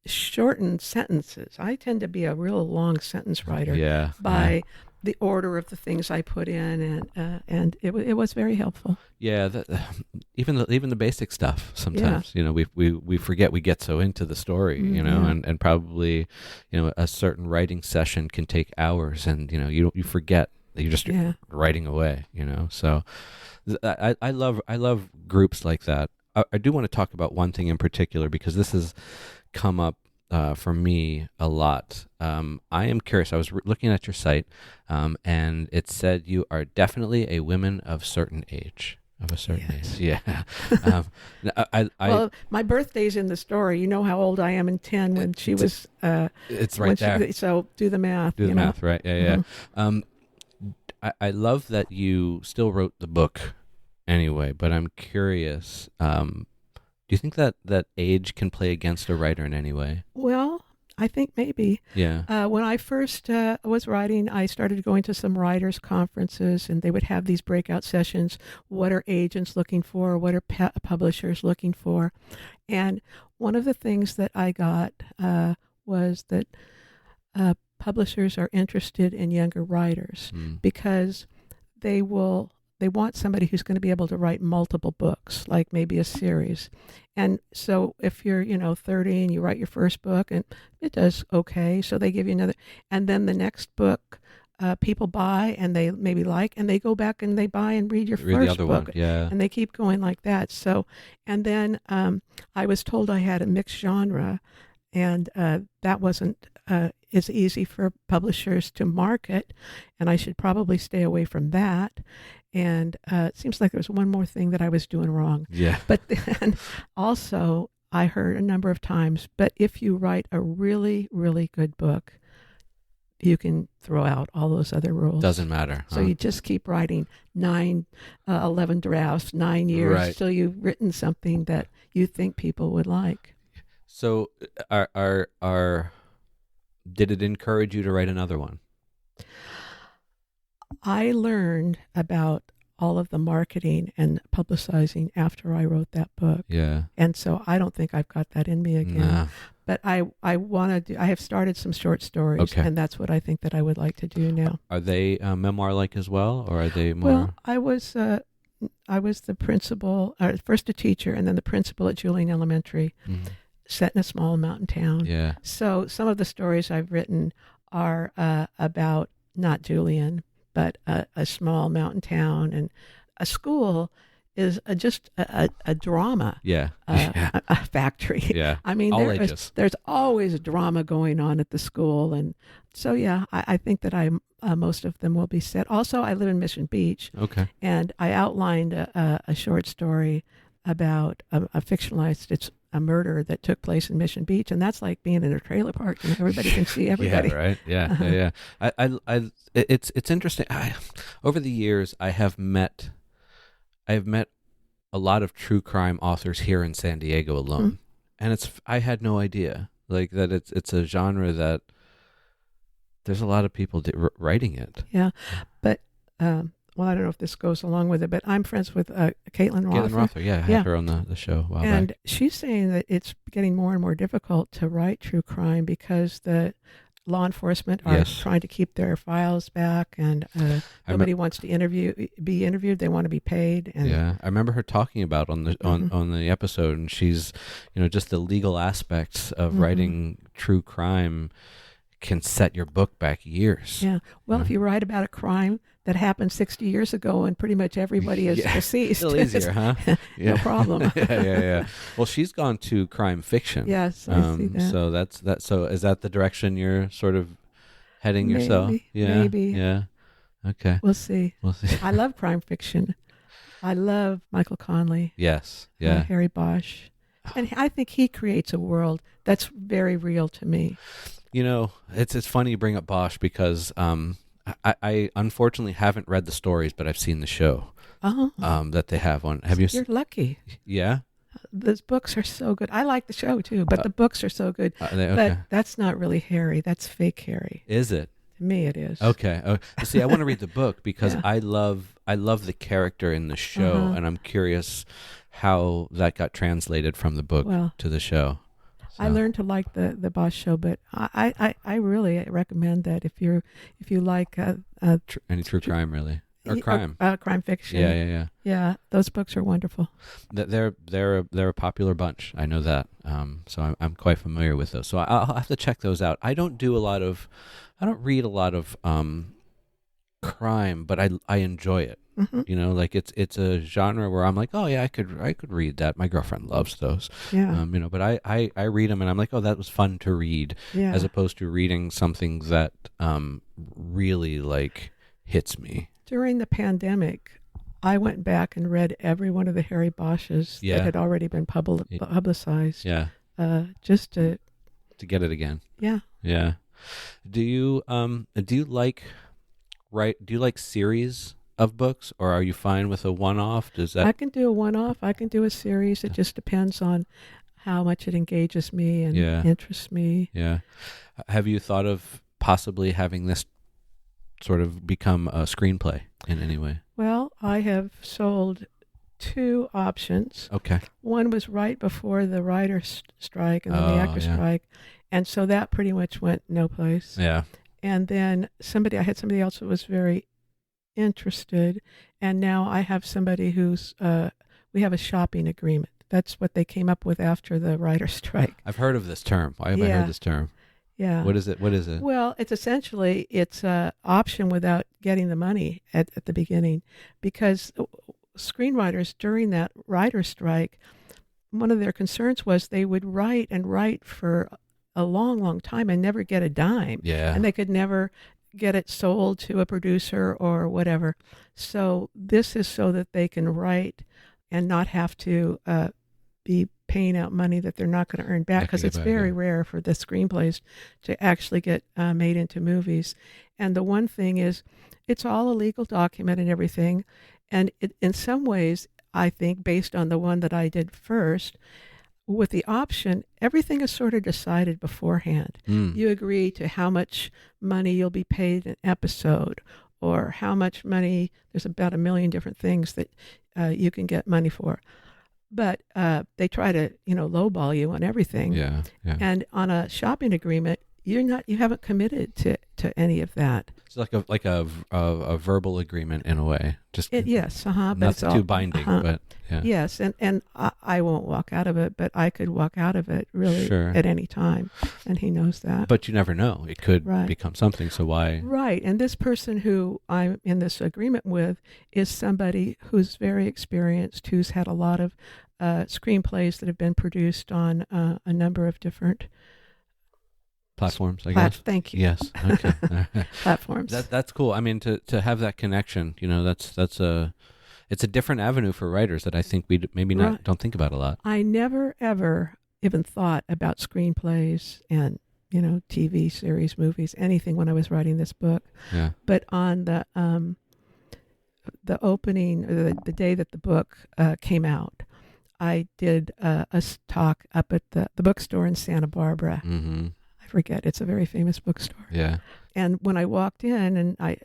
shorten sentences. I tend to be a real long sentence writer by the order of the things I put in, and it was very helpful. Yeah, even the basic stuff sometimes. We forget, we get so into the story, and probably a certain writing session can take hours, and you forget You're just Yeah. writing away, So I love groups like that. I do want to talk about one thing in particular because this has come up for me a lot. I am curious. I was looking at your site, and it said you are definitely a woman of certain age. Of a certain Yes. age, yeah. um, Well, my birthday's in the story. You know how old I am in 10 when she was. It's right there. So do the math. Do the math, right? Yeah, yeah. Mhm. I love that you still wrote the book anyway, but I'm curious. Do you think that age can play against a writer in any way? Well, I think maybe. Yeah. When I first was writing, I started going to some writers' conferences, and they would have these breakout sessions. What are agents looking for? What are publishers looking for? And one of the things that I got was that publishers are interested in younger writers because they want somebody who's going to be able to write multiple books, like maybe a series. And so if you're, 30 and you write your first book and it does okay, so they give you another, and then the next book people buy and they maybe like, and they go back and they buy and read your Read first the other book. one, yeah. And they keep going like that. So, and then I was told I had a mixed genre, and that wasn't as easy for publishers to market, and I should probably stay away from that. And it seems like there was one more thing that I was doing wrong. Yeah. But then also, I heard a number of times, but if you write a really, really good book, you can throw out all those other rules. Doesn't matter. So you just keep writing 11 drafts, 9 years, Right. till you've written something that you think people would like. So did it encourage you to write another one? I learned about all of the marketing and publicizing after I wrote that book. Yeah. And so I don't think I've got that in me again. Nah. But I want to do, I have started some short stories, Okay. and that's what I think that I would like to do now. Are they memoir-like as well, or are they more? Well, I was the principal, first a teacher, and then the principal at Julian Elementary, set in a small mountain town. Yeah. So some of the stories I've written are about not Julian, but a small mountain town, and a school is just a drama. Yeah. A factory. Yeah. I mean, All ages. there's always a drama going on at the school, and so yeah, I think that most of them will be set. Also, I live in Mission Beach, Okay. and I outlined a short story about a fictionalized a murder that took place in Mission Beach, and that's like being in a trailer park and everybody can see everybody. Yeah, right. Yeah, yeah. It's interesting. Over the years, I have met a lot of true crime authors here in San Diego alone, and I had no idea like that. It's a genre that there's a lot of people writing it. Yeah, but well, I don't know if this goes along with it, but I'm friends with Caitlin Rother. Caitlin Rother, yeah, I had her on the show a while and back. she's saying that it's getting more and more difficult to write true crime because the law enforcement are trying to keep their files back, and nobody wants to be interviewed. They want to be paid. And yeah, I remember her talking about on the episode, and she's, just the legal aspects of writing true crime can set your book back years. Yeah. Well, if you write about a crime that happened 60 years ago and pretty much everybody is deceased, still easier, huh? No problem. yeah. Well, she's gone to crime fiction. Yes, I see that. So that's that. So is that the direction you're sort of heading yourself? Yeah. Maybe. Yeah. Okay. We'll see. I love crime fiction. I love Michael Connelly. Yes. Yeah. Harry Bosch. And I think he creates a world that's very real to me. It's funny you bring up Bosch because I unfortunately haven't read the stories, but I've seen the show that they have on. Have you? You're lucky. Yeah. Those books are so good. I like the show too, but the books are so good. Okay. But that's not really Harry. That's fake Harry. Is it? To me, it is. Okay. See, I want to read the book because I love the character in the show, and I'm curious how that got translated from the book to the show. So. I learned to like the Bosch show, but I really recommend that if you like any true crime really or crime crime fiction. Yeah. Those books are wonderful. They're a popular bunch. I know that. So I'm quite familiar with those. So I'll have to check those out. I don't read a lot of crime, but I enjoy it. Hmm. You know, like it's a genre where I'm like, oh yeah, I could read that. My girlfriend loves those. Yeah. You know, but I read them and I'm like, oh, that was fun to read, as Yeah. opposed to reading something that really like hits me. During the pandemic, I went back and read every one of the Harry Bosches that Yeah. had already been Y- publicized, Yeah. just to, To get it again. yeah. Yeah. Do you like do you like series of books, or are you fine with a one-off? Does I that can do a one-off. I can do a series. It just depends on how much it engages me and Yeah. interests me. Yeah. Have you thought of possibly having this sort of become a screenplay in any way? Well, I have sold two options. Okay. One was right before the writer's strike and then the Oh, actor's yeah. strike, and so that pretty much went no place. Yeah. And then I had somebody else who was very interested, and now I have somebody who's we have a shopping agreement. That's what they came up with after the writer's strike. I've heard of this term. Why have I Yeah. heard this term? Yeah. What is it? What is it? Well, it's a option without getting the money at the beginning, because screenwriters during that writer's strike, one of their concerns was they would write and write for a long, long time and never get a dime, Yeah. and they could never get it sold to a producer or whatever. So this is so that they can write and not have to be paying out money that they're not going to earn back, because it's very rare for the screenplays to actually get made into movies. And the one thing is, it's all a legal document and everything. And in some ways, I think, based on the one that I did first, with the option, everything is sort of decided beforehand. Mm. You agree to how much money you'll be paid an episode, or how much money. There's about 1 million different things that you can get money for. But they try to, lowball you on everything. Yeah. Yeah. And on a shopping agreement, you haven't committed to any of that. It's like a verbal agreement in a way. Just Yes, but it's nothing all too binding, but yeah. Yes, and I won't walk out of it, but I could walk out of it really Sure. at any time, and he knows that. But you never know. It could Right. become something, so why? Right, and this person who I'm in this agreement with is somebody who's very experienced, who's had a lot of screenplays that have been produced on a number of different Platforms, I guess. Thank you. Yes. Okay. Platforms. That's cool. I mean, to have that connection, it's a different avenue for writers that I think we maybe not Right. don't think about a lot. I never ever even thought about screenplays and TV series, movies, anything when I was writing this book. Yeah. But on the opening, or the day that the book came out, I did a talk up at the bookstore in Santa Barbara. Mm-hmm. I forget, it's a very famous bookstore. Yeah. And when I walked in and I,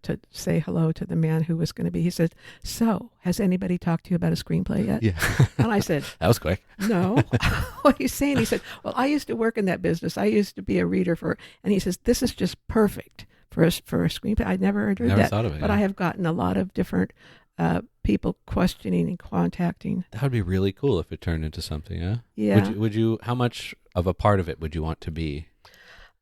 to say hello to the man who was going to be, he said, "So, has anybody talked to you about a screenplay yet?" Yeah. And I said, That was quick. "No." What are you saying? He said, "Well, I used to work in that business. I used to be a reader and he says, "This is just perfect for a screenplay." I'd never heard Never that. thought of it. But yeah. I have gotten a lot of different people questioning and contacting. That would be really cool if it turned into something. Yeah. Yeah. Would you? How much of a part of it would you want to be?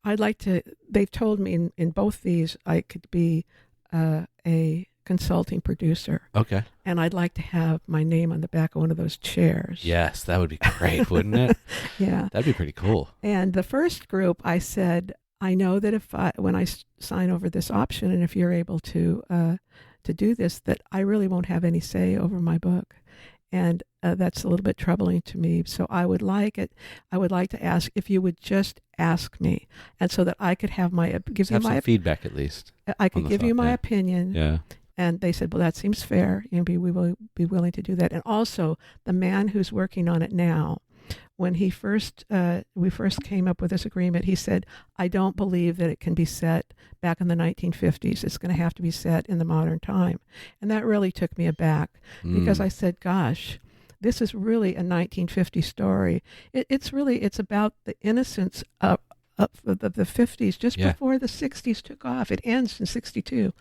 I'd like to, they've told me in both these I could be a consulting producer. Okay. And I'd like to have my name on the back of one of those chairs. Yes, that would be great, wouldn't it? Yeah. That'd be pretty cool. And the first group, I said, I know that when I sign over this option, and if you're able to do this, that I really won't have any say over my book. And that's a little bit troubling to me. So I would like to ask if you would just ask me, and so that I could have give you Have my some feedback at least. I could give you my yeah. opinion. Yeah. And they said, well, that seems fair. We will be willing to do that. And also, the man who's working on it now, when we first came up with this agreement, he said, I don't believe that it can be set back in the 1950s. It's going to have to be set in the modern time. And that really took me aback, because I said, gosh, this is really a 1950 story. It's about the innocence of the 50s, just Yeah. before the 60s took off. It ends in 62.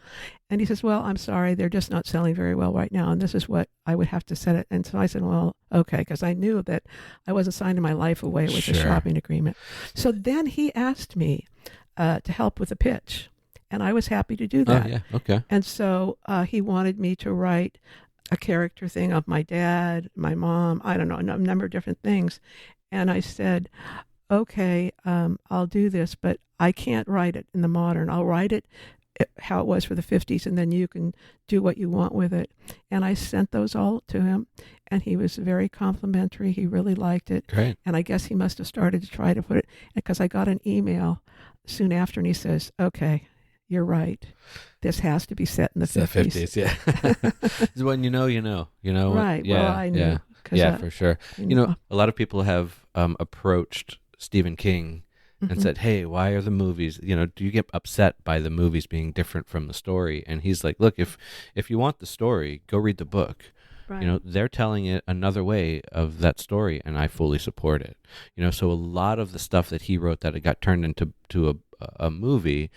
And he says, well, I'm sorry, they're just not selling very well right now, and this is what I would have to set it. And so I said, well, okay, because I knew that I wasn't signing my life away with Sure. a shopping agreement. So then he asked me to help with the pitch. and I was happy to do Oh, that. yeah. Okay. And so he wanted me to write a character thing of my dad, my mom, I don't know, a number of different things. And I said, okay, I'll do this, but I can't write it in the modern. I'll write it how it was for the 50s, and then you can do what you want with it. And I sent those all to him, and he was very complimentary. He really liked it. Great. And I guess he must have started to try to put it, because I got an email soon after, and he says, okay, you're right. This has to be set in the It's the 50s. 50s, yeah. It's when you know, Right. Yeah, Well, I knew. yeah, 'Cause, yeah, for sure. A lot of people have approached Stephen King and mhm. said, hey, why are the movies, do you get upset by the movies being different from the story? And he's like, look, if you want the story, go read the book. Right. They're telling it another way of that story, and I fully support it. So a lot of the stuff that he wrote that it got turned into a movie,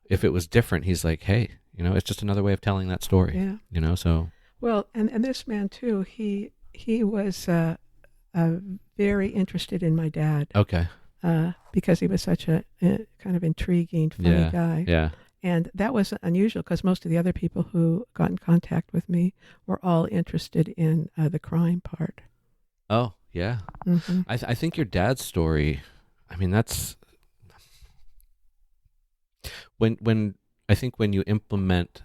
if it was different, he's like, hey, it's just another way of telling that story. Yeah. So Well, and this man too, he was very interested in my dad. okay. Because he was such a kind of intriguing, funny guy. Yeah. And that was unusual, because most of the other people who got in contact with me were all interested in the crime part. Oh, yeah. Mm-hmm. I think your dad's story, I mean, that's when I think when you implement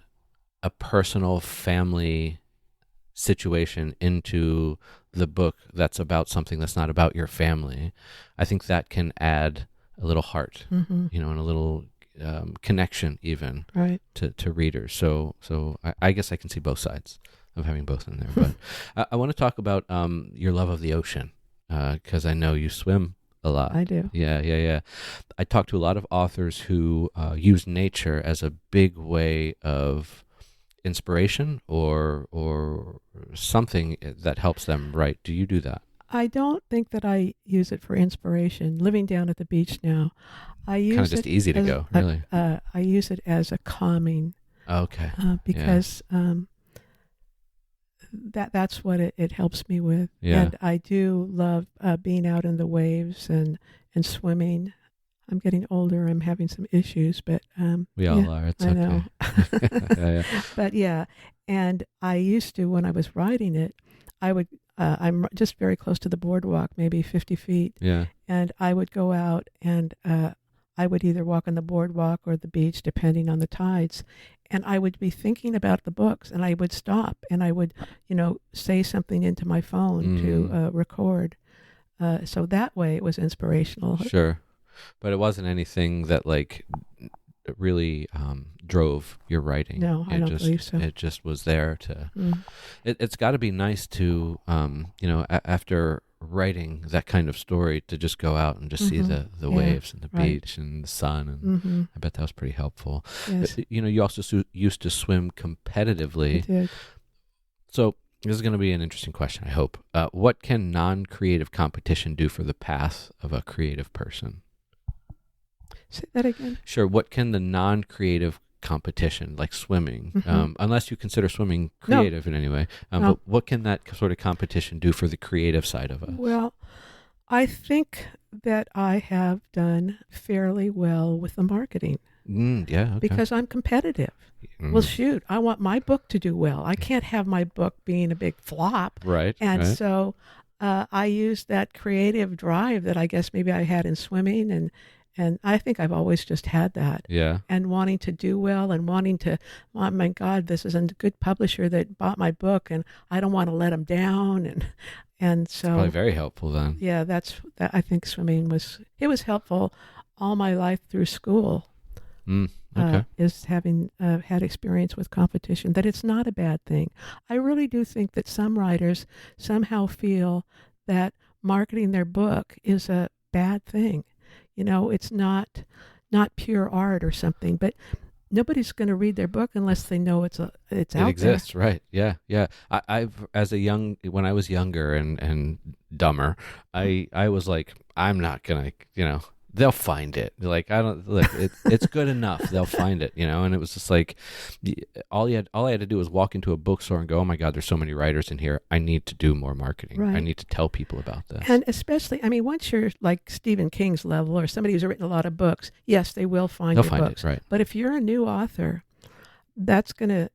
a personal family situation into the book that's about something that's not about your family, I think that can add a little heart, Mm-hmm. and a little connection even Right. to readers. So I guess I can see both sides of having both in there. But I want to talk about your love of the ocean, because I know you swim a lot. I do. Yeah. I talk to a lot of authors who use nature as a big way of inspiration or something that helps them write. Do you do that? I don't think that I use it for inspiration. Living down at the beach now, I use Kind of just it easy to as go, really. I use it as a calming, Okay. because that's what it helps me with. Yeah. And I do love being out in the waves and swimming. I'm getting older. I'm having some issues, but We all are. It's I okay. know. Yeah. But yeah, and I used to, when I was writing it, I would. I'm just very close to the boardwalk, maybe 50 feet, Yeah. and I would go out and I would either walk on the boardwalk or the beach, depending on the tides. And I would be thinking about the books, and I would stop and I would, say something into my phone to record. So that way it was inspirational. Sure. But it wasn't anything that really drove your writing. No, I don't believe so. It just was there to. Mm. It's got to be nice to, after writing that kind of story, to just go out and just see the Yeah, waves and the right. beach and the sun, and Mm-hmm. I bet that was pretty helpful. Yes, But, you also used to swim I competitively. did. So this is going to be an interesting question, I hope. What can non-creative competition do for the path of a creative person? Say that again. Sure. What can the non-creative competition, like swimming, Mhm. unless you consider swimming creative in any way, No. but what can that sort of competition do for the creative side of us? Well, I think that I have done fairly well with the marketing Yeah. Okay. because I'm competitive. Well, shoot, I want my book to do well. I can't have my book being a big flop. Right. And right. so I used that creative drive that I guess maybe I had in swimming, and I think I've always just had that. Yeah. And wanting to do well and wanting to, oh my God, this is a good publisher that bought my book, and I don't want to let them down. And so, Probably very helpful then. yeah, that. I think swimming was helpful all my life through school. Okay. Is having had experience with competition, that it's not a bad thing. I really do think that some writers somehow feel that marketing their book is a bad thing. It's not pure art or something, but nobody's going to read their book unless they know it's out It exists, right? Yeah. I've when I was younger and dumber, I was like, I'm not gonna, they'll find it. Like, I don't look, it's good enough. They'll find it, and it was just like all I had to do was walk into a bookstore and go, oh my God, there's so many writers in here. I need to do more marketing. Right. I need to tell people about this. And especially, I mean, once you're like Stephen King's level or somebody who's written a lot of books, yes, they will find They'll your find books. it, right. But if you're a new author, that's going to,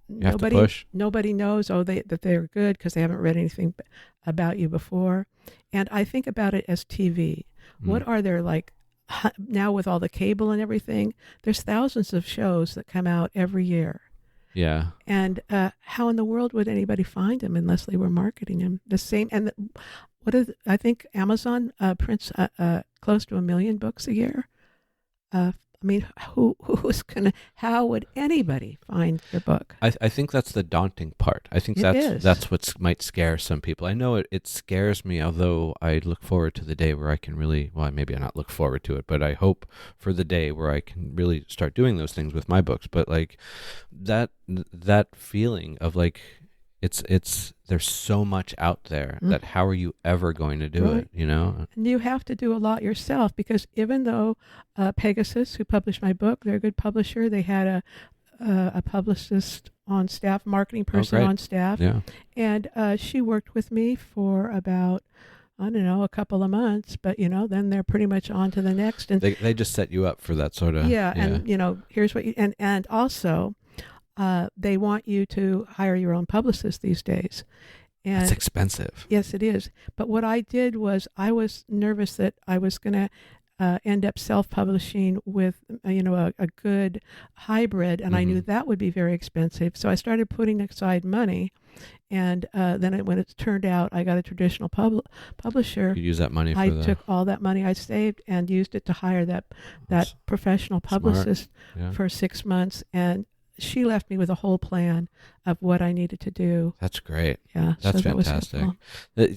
nobody knows, that they're good because they haven't read anything about you before. And I think about it as TV. What are there like now with all the cable and everything? There's thousands of shows that come out every year. Yeah. And how in the world would anybody find them unless they were marketing them? The same. And I think Amazon prints close to 1 million books a year. I mean, how would anybody find your book? I think that's the daunting part. I think that's what might scare some people. I know it scares me, although I look forward to the day where I can really, well, maybe I not look forward to it, but I hope for the day where I can really start doing those things with my books. But like that feeling of like, there's so much out there that how are you ever going to do it, And you have to do a lot yourself because even though Pegasus, who published my book, they're a good publisher. They had a publicist on staff, marketing person on staff. Yeah. And she worked with me for about, I don't know, a couple of months, but then they're pretty much on to the next. And they just set you up for that sort of. Yeah. And here's what and also they want you to hire your own publicist these days. And that's expensive. Yes, it is. But what I did was I was nervous that I was going to end up self-publishing with, a good hybrid. And I knew that would be very expensive. So I started putting aside money. And then when it turned out I got a traditional publisher, you use that money I took all that money I saved and used it to hire that professional publicist for 6 months. And she left me with a whole plan of what I needed to do. That's great. Yeah. That's fantastic.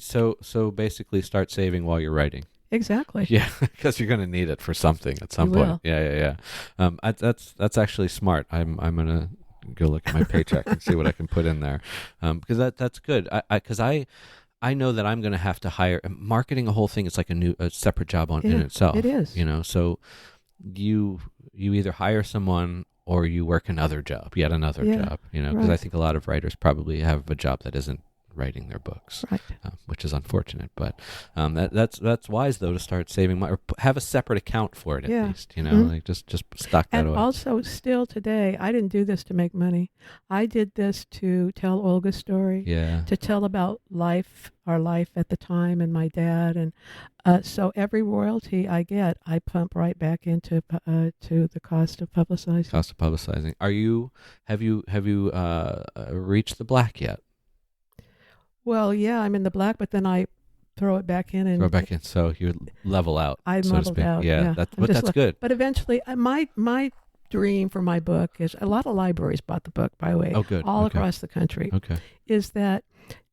So basically start saving while you're writing. Exactly. Yeah, because you're going to need it for something at some point. Yeah. That's actually smart. I'm going to go look at my paycheck and see what I can put in there. Because that's good. Because I know that I'm going to have to hire marketing a whole thing. It's like a separate job in itself. It is. So you either hire someone or you work yet another job, because right. I think a lot of writers probably have a job that isn't writing their books, right. Which is unfortunate. But that's wise though to start saving money or have a separate account for it at least. Like just stock that away. And also, still today, I didn't do this to make money. I did this to tell Olga's story. Yeah. To tell about our life at the time, and my dad, and so every royalty I get, I pump right back into to the cost of publicizing. Have you reached the black yet? Well, yeah, I'm in the black, but then I throw it back in so you level out. I so leveled out. Yeah, that's good. But eventually, my dream for my book is a lot of libraries bought the book, by the way. Oh, good. All across the country. Okay. Is that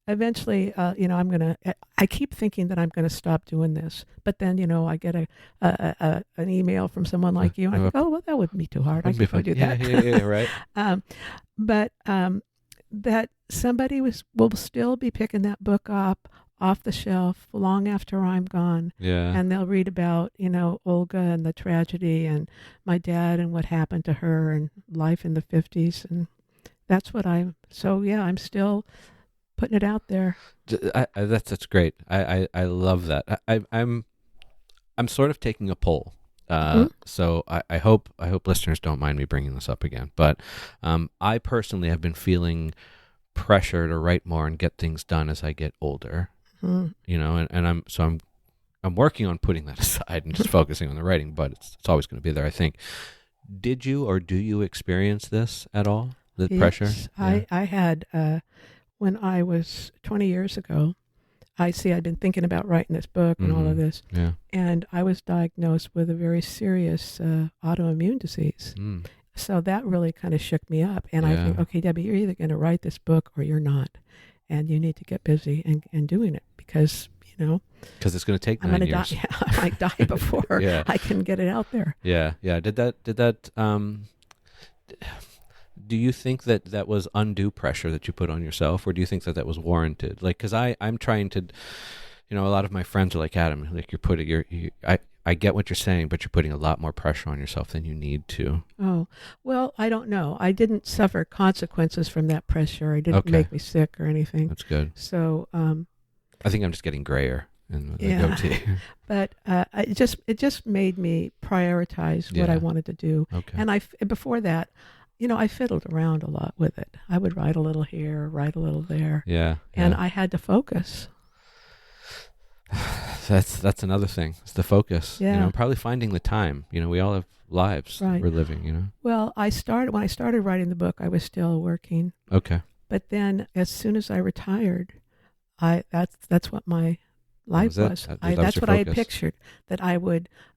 eventually, I keep thinking that I'm gonna stop doing this, but then I get an email from someone like you, and I think, oh well, that wouldn't be too hard. I can go do that. Yeah, right. But that somebody will still be picking that book up off the shelf long after I'm gone. Yeah. And they'll read about, Olga and the tragedy and my dad and what happened to her and life in the 50s. And that's what I'm still putting it out there. That's great. I love that. I'm sort of taking a poll. So I hope listeners don't mind me bringing this up again, but I personally have been feeling pressure to write more and get things done as I get older. And I'm working on putting that aside and just focusing on the writing, but it's always going to be there, I think. Did you or do you experience this at all? The pressure? Yeah. I had when I was 20 years ago. I'd been thinking about writing this book and all of this. Yeah. And I was diagnosed with a very serious autoimmune disease. So that really kind of shook me up. And I think, okay, Debbie, you're either going to write this book or you're not. And you need to get busy and doing it because, because it's going to take 9 years. Die. Yeah, I might die before I can get it out there. Yeah. Yeah. Did that, do you think that was undue pressure that you put on yourself, or do you think that was warranted? Like, because I'm trying to, a lot of my friends are like, Adam, like you're putting I get what you're saying, but you're putting a lot more pressure on yourself than you need to. Oh, well, I don't know. I didn't suffer consequences from that pressure. It didn't make me sick or anything. That's good. So, I think I'm just getting grayer in the yeah. goatee. But it just made me prioritize what I wanted to do. Okay. And before that, I fiddled around a lot with it. I would write a little here, write a little there. Yeah. And I had to focus. That's another thing. It's the focus. Yeah. Probably finding the time. We all have lives that we're living, Well, when I started writing the book, I was still working. Okay. But then as soon as I retired, that's what my life was. That's what I had pictured, that I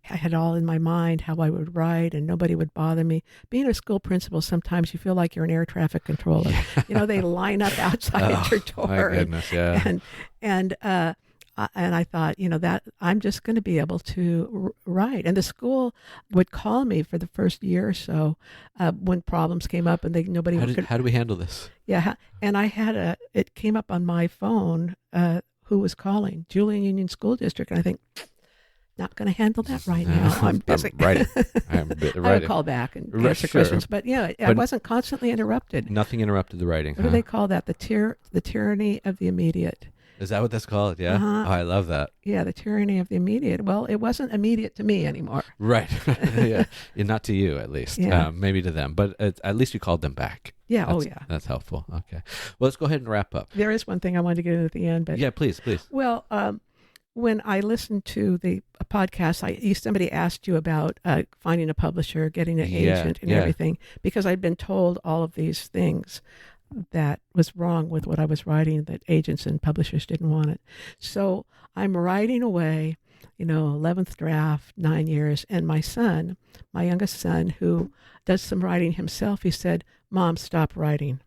had all in my mind how I would write and nobody would bother me. Being a school principal, sometimes you feel like you're an air traffic controller. They line up outside at your door. My goodness, yeah. And I thought, that I'm just going to be able to write. And the school would call me for the first year or so when problems came up, and nobody. How do we handle this? Yeah, and it came up on my phone. Who was calling? Julian Union School District, and I think, not going to handle that right now. I'm busy. I'm writing. I would call back and answer questions, but I wasn't constantly interrupted. Nothing interrupted the writing. What do they call that? The tyranny of the immediate. Is that what that's called? Yeah. Uh-huh. Oh, I love that. Yeah, the tyranny of the immediate. Well, it wasn't immediate to me anymore. Right. Yeah. Not to you, at least. Yeah. Maybe to them, but at least you called them back. Yeah. That's helpful. Okay. Well, let's go ahead and wrap up. There is one thing I wanted to get in at the end, but yeah, please. Well, when I listened to the podcast, somebody asked you about finding a publisher, getting an agent, and everything, because I'd been told all of these things that was wrong with what I was writing, that agents and publishers didn't want it. So I'm writing away, 11th draft, 9 years. And my youngest son, who does some writing himself, he said, "Mom, stop writing.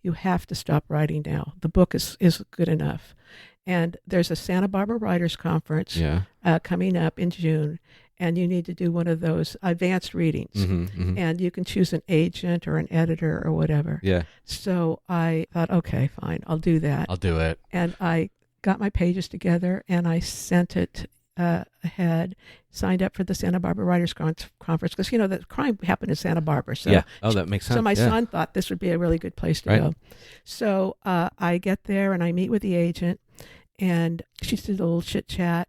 You have to stop writing now. The book is good enough." And there's a Santa Barbara Writers Conference coming up in June. And you need to do one of those advanced readings. Mm-hmm. And you can choose an agent or an editor or whatever. Yeah. So I thought, okay, fine, I'll do that. I'll do it. And I got my pages together and I sent it ahead, signed up for the Santa Barbara Writers Conference, because, the crime happened in Santa Barbara. So yeah. Oh, that makes sense. So my son thought this would be a really good place to go. So I get there and I meet with the agent, and she did a little chit chat.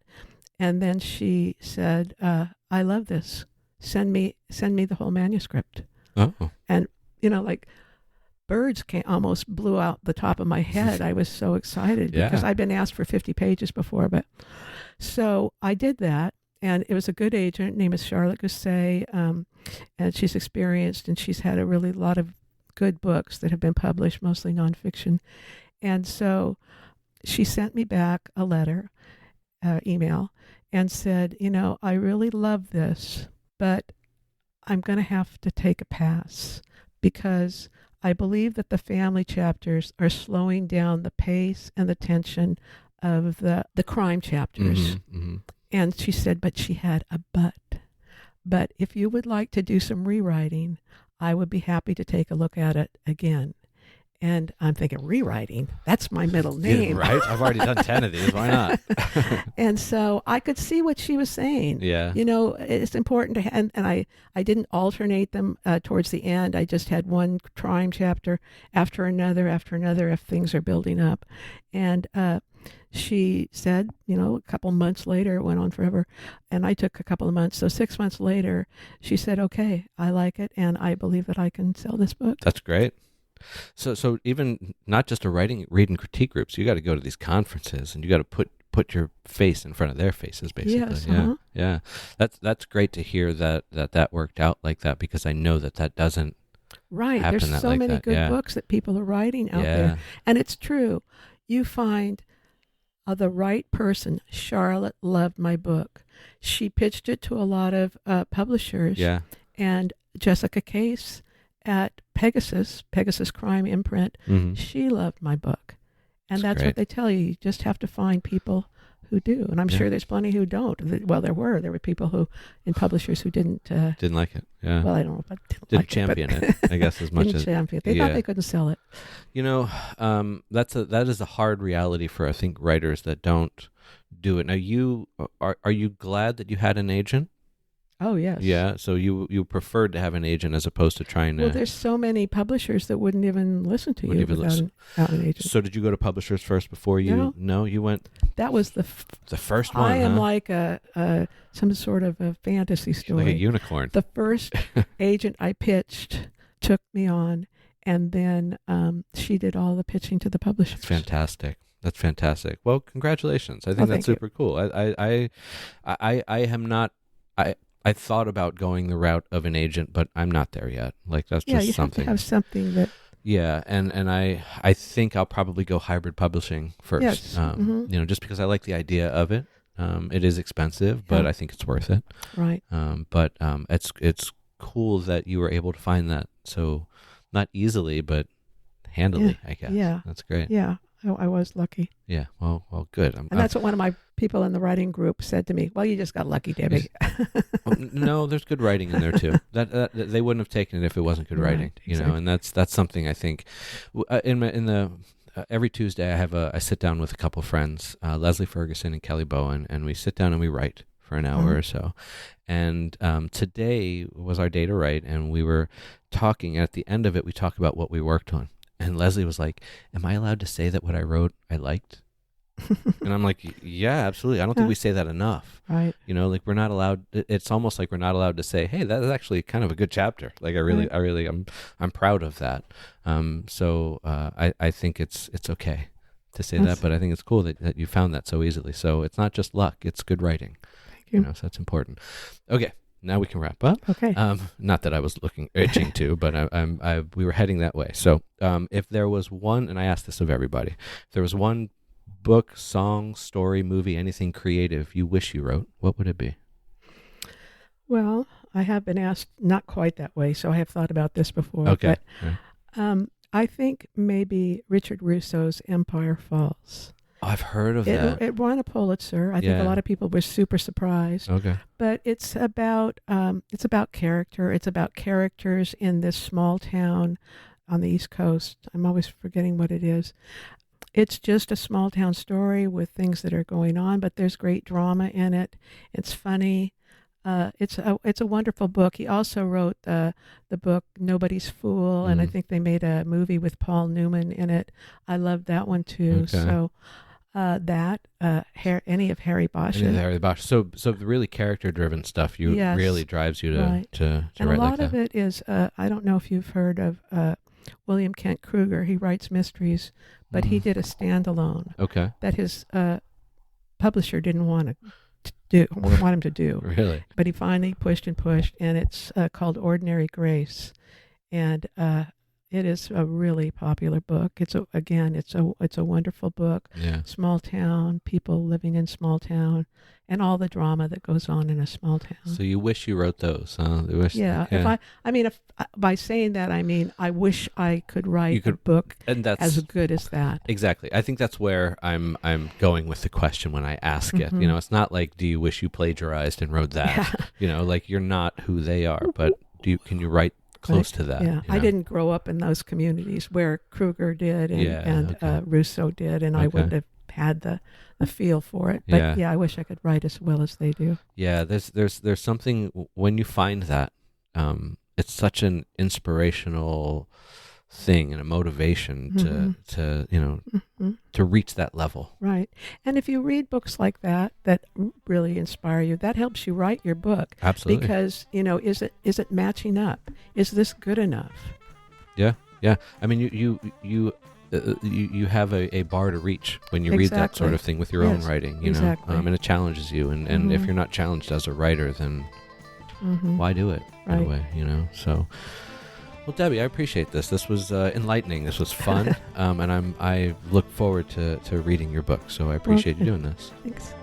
And then she said, "I love this. Send me the whole manuscript." Oh. And like birds almost blew out the top of my head. I was so excited because I'd been asked for 50 pages before, so I did that. And it was a good agent. Her name is Charlotte Gusset, and she's experienced, and she's had a really lot of good books that have been published, mostly nonfiction. And so she sent me back a letter, email, and said, "I really love this, but I'm going to have to take a pass because I believe that the family chapters are slowing down the pace and the tension of the crime chapters." Mm-hmm, mm-hmm. And she said, but she had a but. "But if you would like to do some rewriting, I would be happy to take a look at it again." And I'm thinking, rewriting? That's my middle name. Yeah, right? I've already done 10 of these. Why not? And so I could see what she was saying. Yeah. It's important to, and I didn't alternate them towards the end. I just had one crime chapter after another if things are building up. And she said, a couple months later, it went on forever, and I took a couple of months. So 6 months later, she said, "Okay, I like it, and I believe that I can sell this book." That's great. So even not just a read and critique groups, you got to go to these conferences and you got to put your face in front of their faces, basically. Yes, yeah. That's great to hear that worked out like that, because I know that doesn't happen. There's so many good books that people are writing out there, and it's true. You find the right person. Charlotte loved my book. She pitched it to a lot of publishers. Yeah. And Jessica Case at Pegasus Crime Imprint, mm-hmm. she loved my book. And that's great. what they tell you. You just have to find people who do. And I'm sure there's plenty who don't. Well, there were people in publishers who didn't like it. Yeah. Well, I don't know if I didn't like champion it, I guess, as much as champion. They thought they couldn't sell it. That is a hard reality for, I think, writers that don't do it. Now, are you glad that you had an agent? Oh, yes. Yeah, so you preferred to have an agent as opposed to trying to. Well, there's so many publishers that wouldn't even listen to you without an agent. So did you go to publishers first before you? No. No, you went. That was the first one. I am like some sort of a fantasy story. Like a unicorn. The first agent I pitched took me on, and then she did all the pitching to the publishers. That's fantastic. Well, congratulations. I think that's super cool. I am not. I thought about going the route of an agent, but I'm not there yet. Like that's just something. Have to have something that. Yeah, and I think I'll probably go hybrid publishing first. Yes. Just because I like the idea of it. It is expensive, but I think it's worth it. Right. But it's cool that you were able to find that so not easily, but handily. I guess. Yeah, that's great. Yeah. I was lucky. Yeah. Well, good. And that's what one of my people in the writing group said to me. Well, you just got lucky, Debbie. No, there's good writing in there too. That they wouldn't have taken it if it wasn't good writing. Exactly. And that's something I think. Every Tuesday I sit down with a couple of friends, Leslie Ferguson and Kelly Bowen, and we sit down and we write for an hour or so. And today was our day to write, and we were talking. At the end of it, we talked about what we worked on. And Leslie was like, "Am I allowed to say that what I wrote I liked?" And I'm like, "Yeah, absolutely. I don't think we say that enough." Right. Like we're not allowed. It's almost like we're not allowed to say, "Hey, that is actually kind of a good chapter." Like I'm proud of that. So I think it's okay to say that, but I think it's cool that you found that so easily. So it's not just luck; it's good writing. Thank you. So that's important. Okay. Now we can wrap up. Okay. Not that I was itching to, but we were heading that way. So if there was one, and I asked this of everybody, if there was one book, song, story, movie, anything creative you wish you wrote, what would it be? Well, I have been asked not quite that way, so I have thought about this before. Okay. But I think maybe Richard Russo's Empire Falls. Oh, I've heard of that. It won a Pulitzer. I think a lot of people were super surprised. Okay. But it's about character. It's about characters in this small town on the East Coast. I'm always forgetting what it is. It's just a small town story with things that are going on, but there's great drama in it. It's funny. It's a wonderful book. He also wrote the book Nobody's Fool, and I think they made a movie with Paul Newman in it. I loved that one too. Okay. So any of Harry Bosch. So the really character-driven stuff really drives you to write like that. And a lot of it is I don't know if you've heard of William Kent Kruger. He writes mysteries, but he did a standalone. Okay. That his publisher didn't want him to do. Really? But he finally pushed, and it's called Ordinary Grace, and it is a really popular book. It's a wonderful book. Yeah. Small town, people living in small town, and all the drama that goes on in a small town. So you wish you wrote those, huh? If by saying that, I mean I wish I could write a book as good as that. Exactly. I think that's where I'm going with the question when I ask it. It's not like, do you wish you plagiarized and wrote that? Yeah. Like you're not who they are, but can you write close to that? Yeah. I didn't grow up in those communities where Kruger did and Russo did, and I wouldn't have had the feel for it. But I wish I could write as well as they do. Yeah, there's something when you find that it's such an inspirational thing and a motivation to reach that level. Right. And if you read books like that really inspire you, that helps you write your book. Absolutely. Because, is it matching up? Is this good enough? Yeah. Yeah. I mean, you have a bar to reach when you read that sort of thing with your own writing, exactly. And it challenges you. And if you're not challenged as a writer, then why do it in a way, So, well, Debbie, I appreciate this. This was enlightening. This was fun, and I look forward to reading your book. So I appreciate you doing this. Thanks.